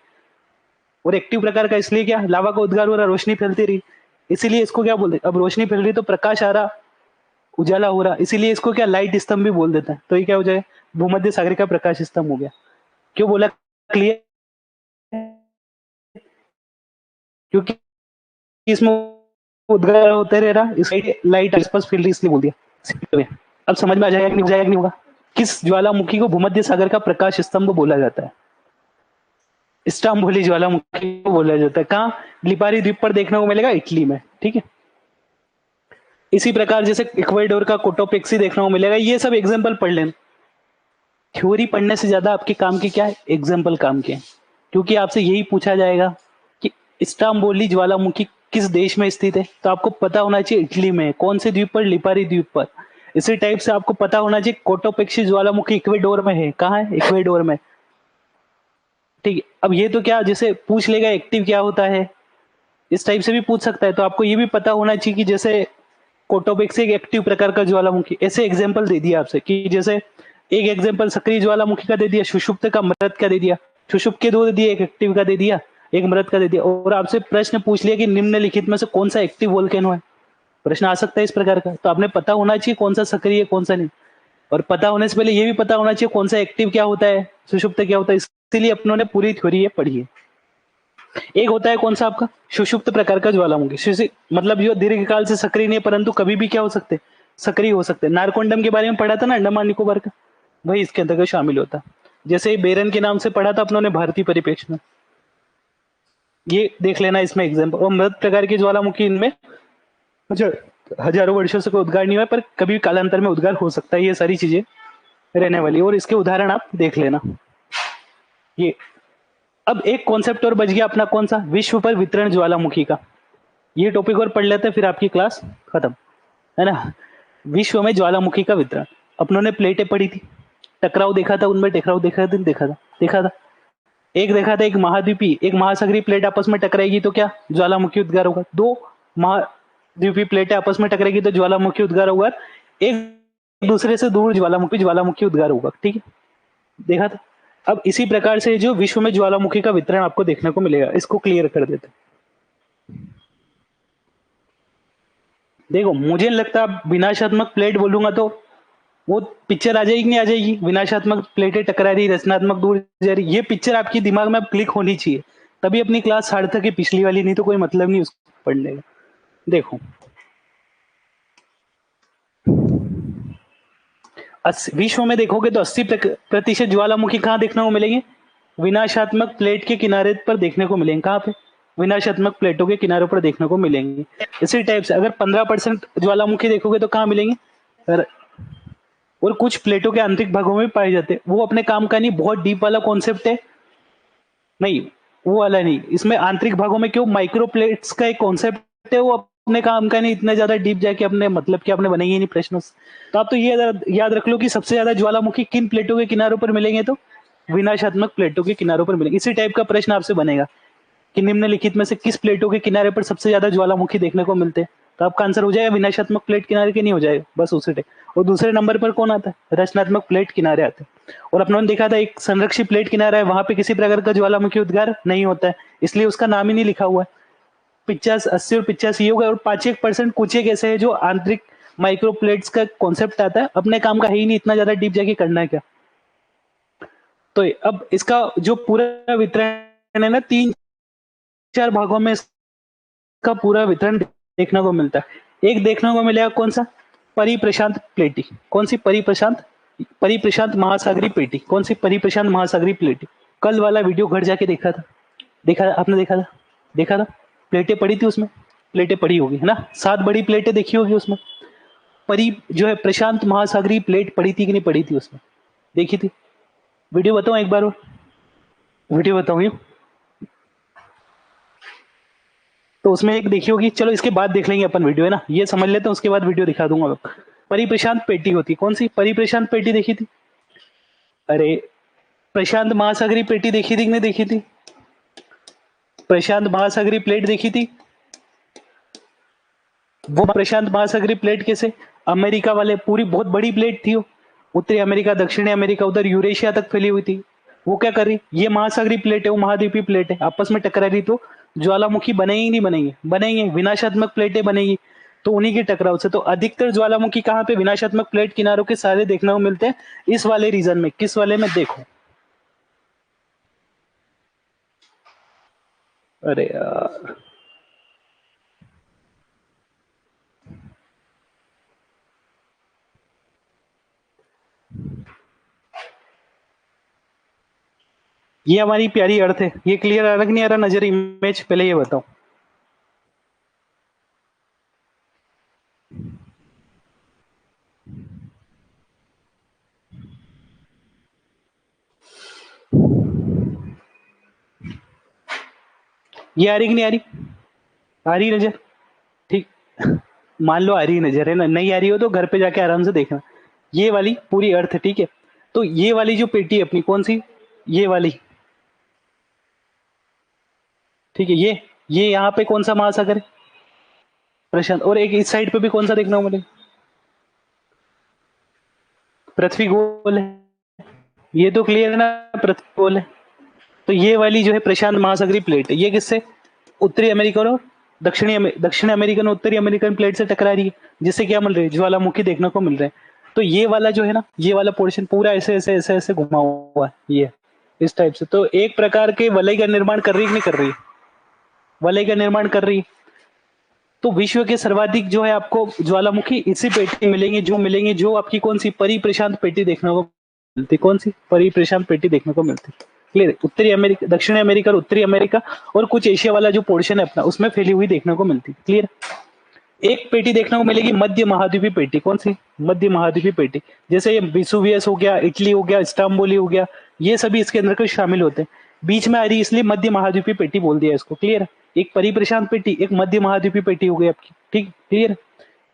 और एक्टिव प्रकार का इसलिए क्या, लावा का उद्गार हो रहा, रोशनी फैलती रही, इसीलिए इसको क्या बोलते, अब रोशनी फैल रही तो प्रकाश आ रहा, उजाला हो रहा, इसीलिए इसको क्या लाइट स्तंभ भी बोल देता है। तो ये क्या हो जाए, भूमध्य सागर का प्रकाश स्तंभ हो गया। क्यों बोला? क्लियर? क्योंकि इसमें उद्गार होते रह रहा, इसलिए लाइट आसपास फैल रही, इसलिए बोल दिया। अब समझ में आ जाएगा कि नहीं, जाएगा कि नहीं होगा? किस ज्वालामुखी को भूमध्य सागर का प्रकाश स्तंभ बोला जाता है? स्टाम्बोली ज्वालामुखी को बोला जाता है। कहाँ? लिपारी द्वीप पर देखने को मिलेगा, इटली में। ठीक है, इसी प्रकार जैसे इक्वाडोर का कोटोपेक्सी देखने को मिलेगा। ये सब एग्जाम्पल पढ़ लेना। थ्योरी पढ़ने से ज्यादा आपके काम के क्या है, एग्जाम्पल काम के। क्योंकि आपसे यही पूछा जाएगा कि स्टाम्बोली ज्वालामुखी किस देश में स्थित है, तो आपको पता होना चाहिए इटली में। कौन से द्वीप पर? लिपारी द्वीप पर। इसी टाइप से आपको पता होना चाहिए कोटोपेक्सी ज्वालामुखी इक्वेडोर में है। कहाँ है? इक्वेडोर में। ठीक है, अब ये तो क्या जैसे पूछ लेगा एक्टिव क्या होता है, इस टाइप से भी पूछ सकता है। तो आपको ये भी पता होना चाहिए कि जैसे कोटोपेक्सी एक एक्टिव प्रकार का ज्वालामुखी, ऐसे एग्जाम्पल दे दिया आपसे कि जैसे एक एग्जाम्पल सक्रिय ज्वालामुखी का दे दिया, सुषुप्त का, मृत का दे दिया। सुषुप्त के दो दे दिए, एक एक्टिव का दे दिया, एक मृत का दे दिया। और आपसे प्रश्न पूछ लिया कि निम्नलिखित में से कौन सा एक्टिव वोल्केनो है। प्रश्न आ सकता है इस प्रकार का। तो आपने पता होना चाहिए कौन सा सक्रिय है कौन सा नहीं। और पता होने से पहले ये भी पता होना चाहिए कौन सा एक्टिव क्या होता है, सुषुप्त क्या होता है। इसीलिए अपनों ने पूरी थ्योरी ये पढ़ी है। एक होता है कौन सा आपका, सुषुप्त प्रकार का ज्वालामुखी, मतलब जो दीर्घकाल से सक्रिय नहीं है परंतु कभी भी क्या हो सकते, सक्रिय हो सकते। नारकोंडम के बारे में पढ़ा था ना, अंडमान निकोबार का, वही इसके अंतर्गत शामिल होता। जैसे बेरन के नाम से पढ़ा था अपनों ने भारतीय परिप्रेक्ष्य में, ये देख लेना इसमें एग्जाम्पल। और मृत प्रकार की ज्वालामुखी इनमें हजारों वर्षों से कोई उद्गार नहीं हुआ, पर कभी कालांतर में उद्गार हो सकता है। ये सारी चीजें रहने वाली, और इसके उदाहरण आप देख लेना। ये अब एक कॉन्सेप्ट और बच गया अपना, कौन सा? विश्व पर वितरण ज्वालामुखी का। ये टॉपिक और पढ़ लेते हैं, फिर आपकी क्लास खत्म, है ना। विश्व में ज्वालामुखी का वितरण, अपनों ने प्लेटें पढ़ी थी, टकराव देखा था उनमें, टकराव देखा था, देखा था। एक देखा था, एक महाद्वीपी एक महासागरीय प्लेट आपस में टकराएगी तो क्या, ज्वालामुखी उद्गार होगा। दो महाद्वीपी प्लेटें आपस में टकराएगी तो ज्वालामुखी उद्गार होगा। एक दूसरे से दूर ज्वालामुखी उद्गार होगा। ठीक है, देखा था। अब इसी प्रकार से जो विश्व में ज्वालामुखी का वितरण आपको देखने को मिलेगा, इसको क्लियर कर देते हैं। देखो, मुझे नहीं लगता विनाशात्मक प्लेट बोलूंगा तो वो पिक्चर आ जाएगी, नहीं आ जाएगी? विनाशात्मक प्लेटें टकरा रही, रचनात्मक दूर जा रही, ये पिक्चर आपके दिमाग में अब क्लिक होनी चाहिए, तभी अपनी क्लास सार्थक है, पिछली वाली नहीं तो कोई मतलब नहीं उसको पढ़ने का। देखो, विश्व में देखोगे तो 80% ज्वालामुखी कहाँ देखने को मिलेंगे? विनाशात्मक प्लेट के किनारे पर देखने को मिलेंगे। कहाँ पे? विनाशात्मक प्लेटों के किनारों पर देखने को मिलेंगे। इसी टाइप से अगर 15% ज्वालामुखी देखोगे तो कहाँ मिलेंगे? और कुछ प्लेटों के आंतरिक भागों में पाए जाते हैं। वो अपने काम का नहीं, बहुत डीप वाला कॉन्सेप्ट है, नहीं वो वाला नहीं। इसमें आंतरिक भागों में क्यों, माइक्रो प्लेट्स का एक कॉन्सेप्ट है, वो अपने काम का नहीं, इतना ज्यादा डीप जाके अपने मतलब कि आपने बनाई ही नहीं प्रश्न। तो आप तो ये याद रख लो कि सबसे ज्यादा ज्वालामुखी किन प्लेटों के किनारों पर मिलेंगे, तो विनाशात्मक प्लेटों के किनारों पर मिलेंगे। इसी टाइप का प्रश्न आपसे बनेगा कि निम्नलिखित में से किस प्लेटों के किनारे पर सबसे ज्यादा ज्वालामुखी देखने को मिलते हैं, तो आपका आंसर हो जाएगा विनाशात्मक प्लेट किनारे के, नहीं हो जाएगा, बस उसी टाइप। और दूसरे नंबर पर कौन आता है? रचनात्मक प्लेट किनारे आते हैं। और अपनों ने देखा था एक संरक्षित प्लेट किनारा है, वहां पे किसी प्रकार का ज्वालामुखी उद्गार नहीं होता है, इसलिए उसका नाम ही नहीं लिखा हुआ है। 50, 80 और 85 हो गए, और 5-1% कुछ एक ऐसे है जो आंतरिक माइक्रो प्लेट्स का कॉन्सेप्ट आता है, अपने काम का है ही नहीं, इतना ज्यादा डीप जाके करना है क्या। तो अब इसका जो पूरा वितरण है ना, 3-4 भागों में इसका पूरा वितरण देखने को मिलता है। एक देखने को मिलेगा कौन सा? परिप्रशांत प्लेटी। कौन सी? परिप्रशांत महासागरीय प्लेटी। कौन सी? परिप्रशांत महासागरीय प्लेटी। कल वाला वीडियो घर जाके देखा था, आपने देखा था, प्लेटें पड़ी थी उसमें, प्लेटें पड़ी होगी, है ना, 7 बड़ी प्लेटें देखी होगी उसमें। परी जो है प्रशांत महासागरीय प्लेट पड़ी थी कि नहीं पड़ी थी उसमें, देखी थी? वीडियो बताऊं एक बार और, वीडियो बताऊं? तो उसमें एक देखी होगी, चलो इसके बाद देख लेंगे अपन वीडियो, है ना, ये समझ लेते हैं, उसके बाद वीडियो दिखा दूंगा मैं। परिप्रशांत पेटी होती, कौन सी? परिप्रशांत पेटी देखी थी? अरे, प्रशांत महासागरीय पेटी देखी थी कि नहीं देखी थी? प्रशांत महासागरीय प्लेट देखी थी? वो प्रशांत महासागरीय प्लेट कैसे? अमेरिका वाले पूरी बहुत बड़ी प्लेट थी वो, उत्तरी अमेरिका दक्षिणी अमेरिका उधर यूरेशिया तक फैली हुई थी। वो क्या कर रही, ये महासागरीय प्लेट है, वो महाद्वीपीय प्लेट है, आपस में टकरा रही, तो ज्वालामुखी बनेगी नहीं बनेगी, बनेंगे, विनाशात्मक प्लेटें बनेगी। तो उन्हीं के टकराव से तो अधिकतर ज्वालामुखी कहाँ पे विनाशात्मक प्लेट किनारों के सारे देखने को मिलते हैं, इस वाले रीजन में। किस वाले में, देखो, अरे यार, ये हमारी प्यारी अर्थ है। ये क्लियर आ रहा कि नहीं आ रहा नजर, इमेज पहले ये बताओ। ये आ रही कि नहीं आ रही, आ रही नजर, ठीक। मान लो आ रही नजर है ना, नहीं आ रही हो तो घर पे जाके आराम से देखना। ये वाली पूरी अर्थ, ठीक है। तो ये वाली जो पेटी है अपनी, कौन सी, ये वाली, ठीक है। ये यहाँ पे कौन सा महासागर है, प्रशांत। और एक इस साइड पे भी कौन सा देखना हो मुझे, पृथ्वी गोल है, ये तो क्लियर है ना, पृथ्वी गोल है। तो ये वाली जो है प्रशांत महासागरीय प्लेट है, ये किससे, उत्तरी अमेरिकन और दक्षिणी अमेरिकन और उत्तरी अमेरिकन प्लेट से टकरा रही है, जिससे क्या मिल रही है, ज्वालामुखी देखने को मिल रहे हैं। तो ये वाला जो है ना, ये वाला पोर्शन पूरा ऐसे ऐसे ऐसे ऐसे घुमा हुआ है, ये इस टाइप से। तो एक प्रकार के वलय का निर्माण कर रही है कि नहीं कर रही है, वलय का निर्माण कर रही है। तो विश्व के सर्वाधिक जो है आपको ज्वालामुखी इसी पेटी में मिलेंगे, जो आपकी कौन सी, परिप्रशांत पेटी देखने को मिलती, कौन सी, परिप्रशांत पेटी देखने को मिलती। क्लियर, उत्तरी अमेरिका, दक्षिणी अमेरिका और उत्तरी अमेरिका और कुछ एशिया वाला जो पोर्शन है अपना, उसमें फैली हुई देखने को मिलती। क्लियर। एक पेटी देखने को मिलेगी मध्य महाद्वीपीय पेटी, कौन सी, मध्य महाद्वीपीय पेटी। जैसे ये विसुवियस हो गया, इटली हो गया, इस्तांबुल हो गया, ये सभी इसके अंदर के शामिल होते हैं। बीच में आ रही इसलिए मध्य महाद्वीपीय पेटी बोल दिया इसको। क्लियर। एक परिप्रशांत पेटी, एक मध्य महाद्वीपीय पेटी हो गई आपकी, ठीक। क्लियर।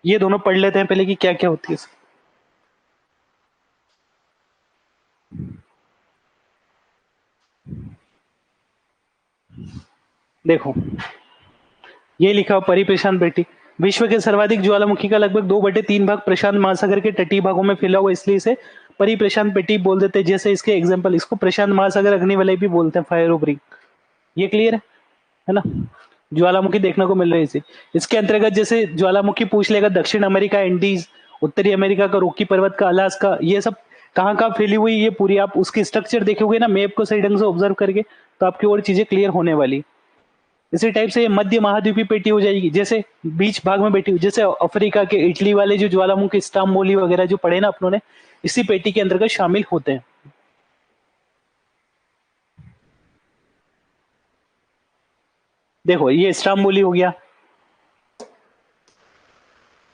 ये दोनों पढ़ लेते हैं पहले कि क्या क्या होती है। देखो, ये लिखा हो परिप्रशांत पेटी, विश्व के सर्वाधिक ज्वालामुखी का लगभग 2/3 भाग प्रशांत महासागर के तटीय भागों में फैला हुआ, इसलिए इसे परिप्रशांत पेटी बोल देते हैं। जैसे इसके एग्जांपल, इसको प्रशांत महासागर अग्निवलय भी बोलते हैं, फायर ऑफ रिंग। ये क्लियर है ना। ज्वालामुखी देखने को मिल रही है इसे। इसके अंतर्गत जैसे ज्वालामुखी पूछ लेगा, दक्षिण अमेरिका एंडीज, उत्तरी अमेरिका का रोकी पर्वत का अलास्का, ये सब कहाँ कहाँ फैली हुई, ये पूरी आप उसकी स्ट्रक्चर देखोगे ना मैप को सही ढंग से ऑब्जर्व करके, तो आपकी और चीजें क्लियर होने वाली। इसी टाइप से ये मध्य महाद्वीपीय पेटी हो जाएगी, जैसे बीच भाग में बैठी हुई, जैसे अफ्रीका के इटली वाले जो ज्वालामुखी इस्तांबुली वगैरह जो पढ़े ना अपनों ने, इसी पेटी के अंतर्गत शामिल होते हैं। देखो, ये इस्तांबुली हो गया,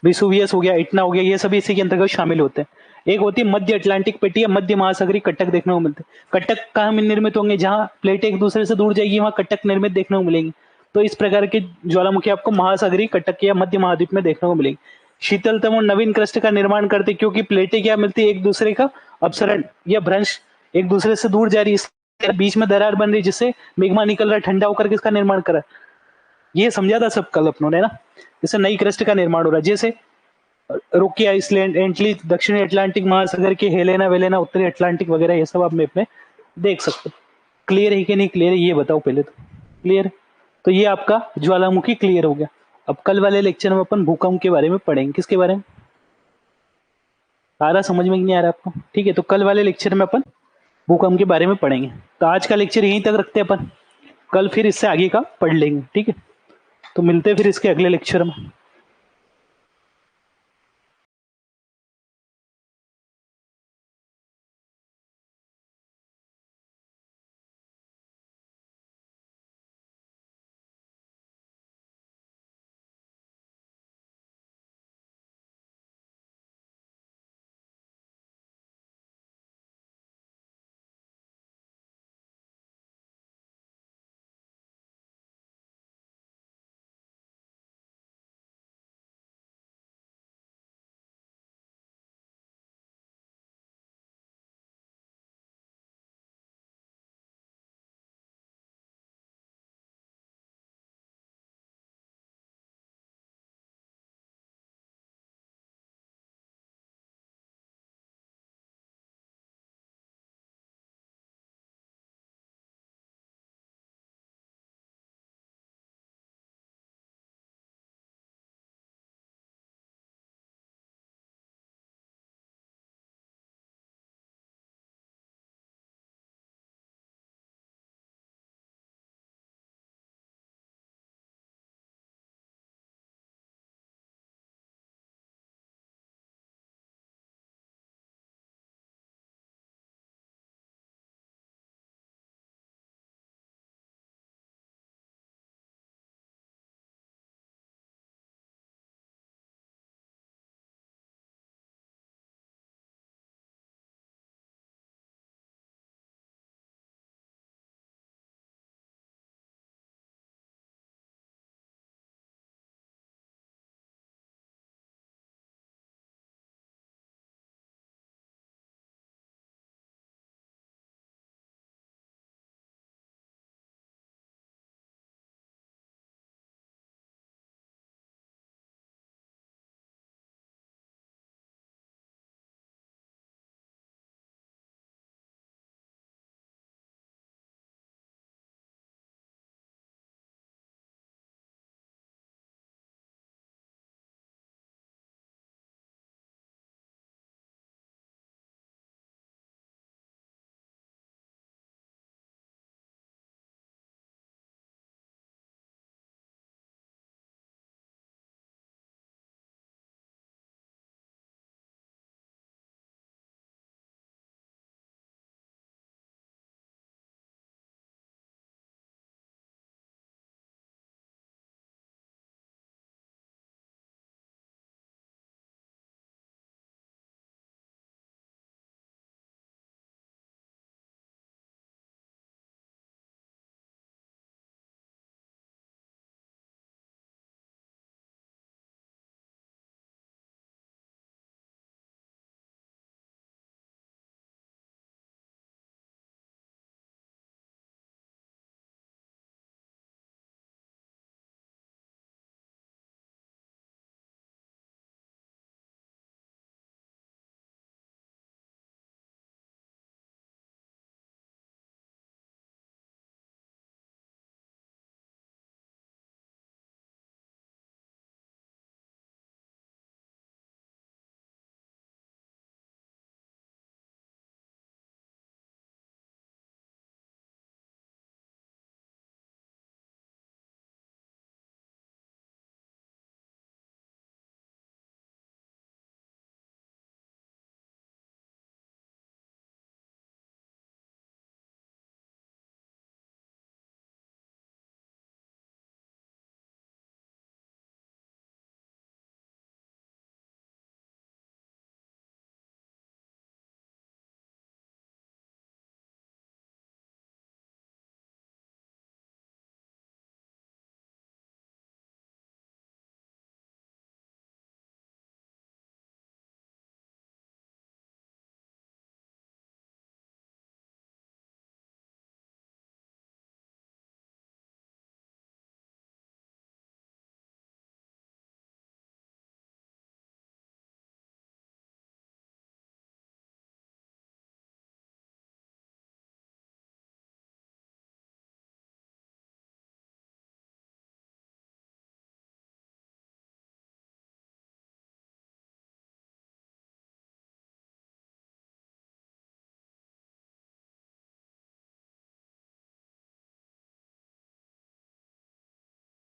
विसुवियस हो गया, इटना हो गया, ये सभी इसी के अंतर्गत शामिल होते हैं। एक होती है मध्य अटलांटिक पेटी या मध्य महासागरीय कटक देखने को मिलते हैं। कटक कहाँ में निर्मित होंगे, जहां प्लेटें एक दूसरे से दूर जाएगी वहां कटक निर्मित देखने को मिलेंगे। तो इस प्रकार के ज्वालामुखी आपको महासागरीय कटक या मध्य महाद्वीप में देखने को मिलेगी। शीतलतम और नवीन क्रस्ट का निर्माण करते, क्योंकि प्लेटें क्या मिलती है, एक दूसरे का अपसरण या भ्रंश, एक दूसरे से दूर जा रही है, बीच में दरार बन रही है, जिससे मेघमा निकल रहा है, ठंडा होकर के इसका निर्माण करा। ये समझा था सब कल अपनों ने ना। जैसे नई क्रस्ट का निर्माण हो रहा है, जैसे रोकी आइसलैंड, एंटली दक्षिणी अटलांटिक महासागर के, हेलेना वेलेना उत्तरी अटलांटिक वगैरह, ये सब आप मैप में देख सकते हो। क्लियर है कि नहीं क्लियर है, ये बताओ पहले तो। क्लियर है, तो ये आपका ज्वालामुखी क्लियर हो गया। अब कल वाले लेक्चर में अपन भूकंप के बारे में पढ़ेंगे। किसके बारे में, आ रहा समझ में, नहीं आ रहा आपको, ठीक है। तो कल वाले लेक्चर में अपन भूकंप के बारे में पढ़ेंगे। तो आज का लेक्चर यहीं तक रखते हैं अपन, कल फिर इससे आगे का पढ़ लेंगे, ठीक है। तो मिलते हैं फिर इसके अगले लेक्चर में।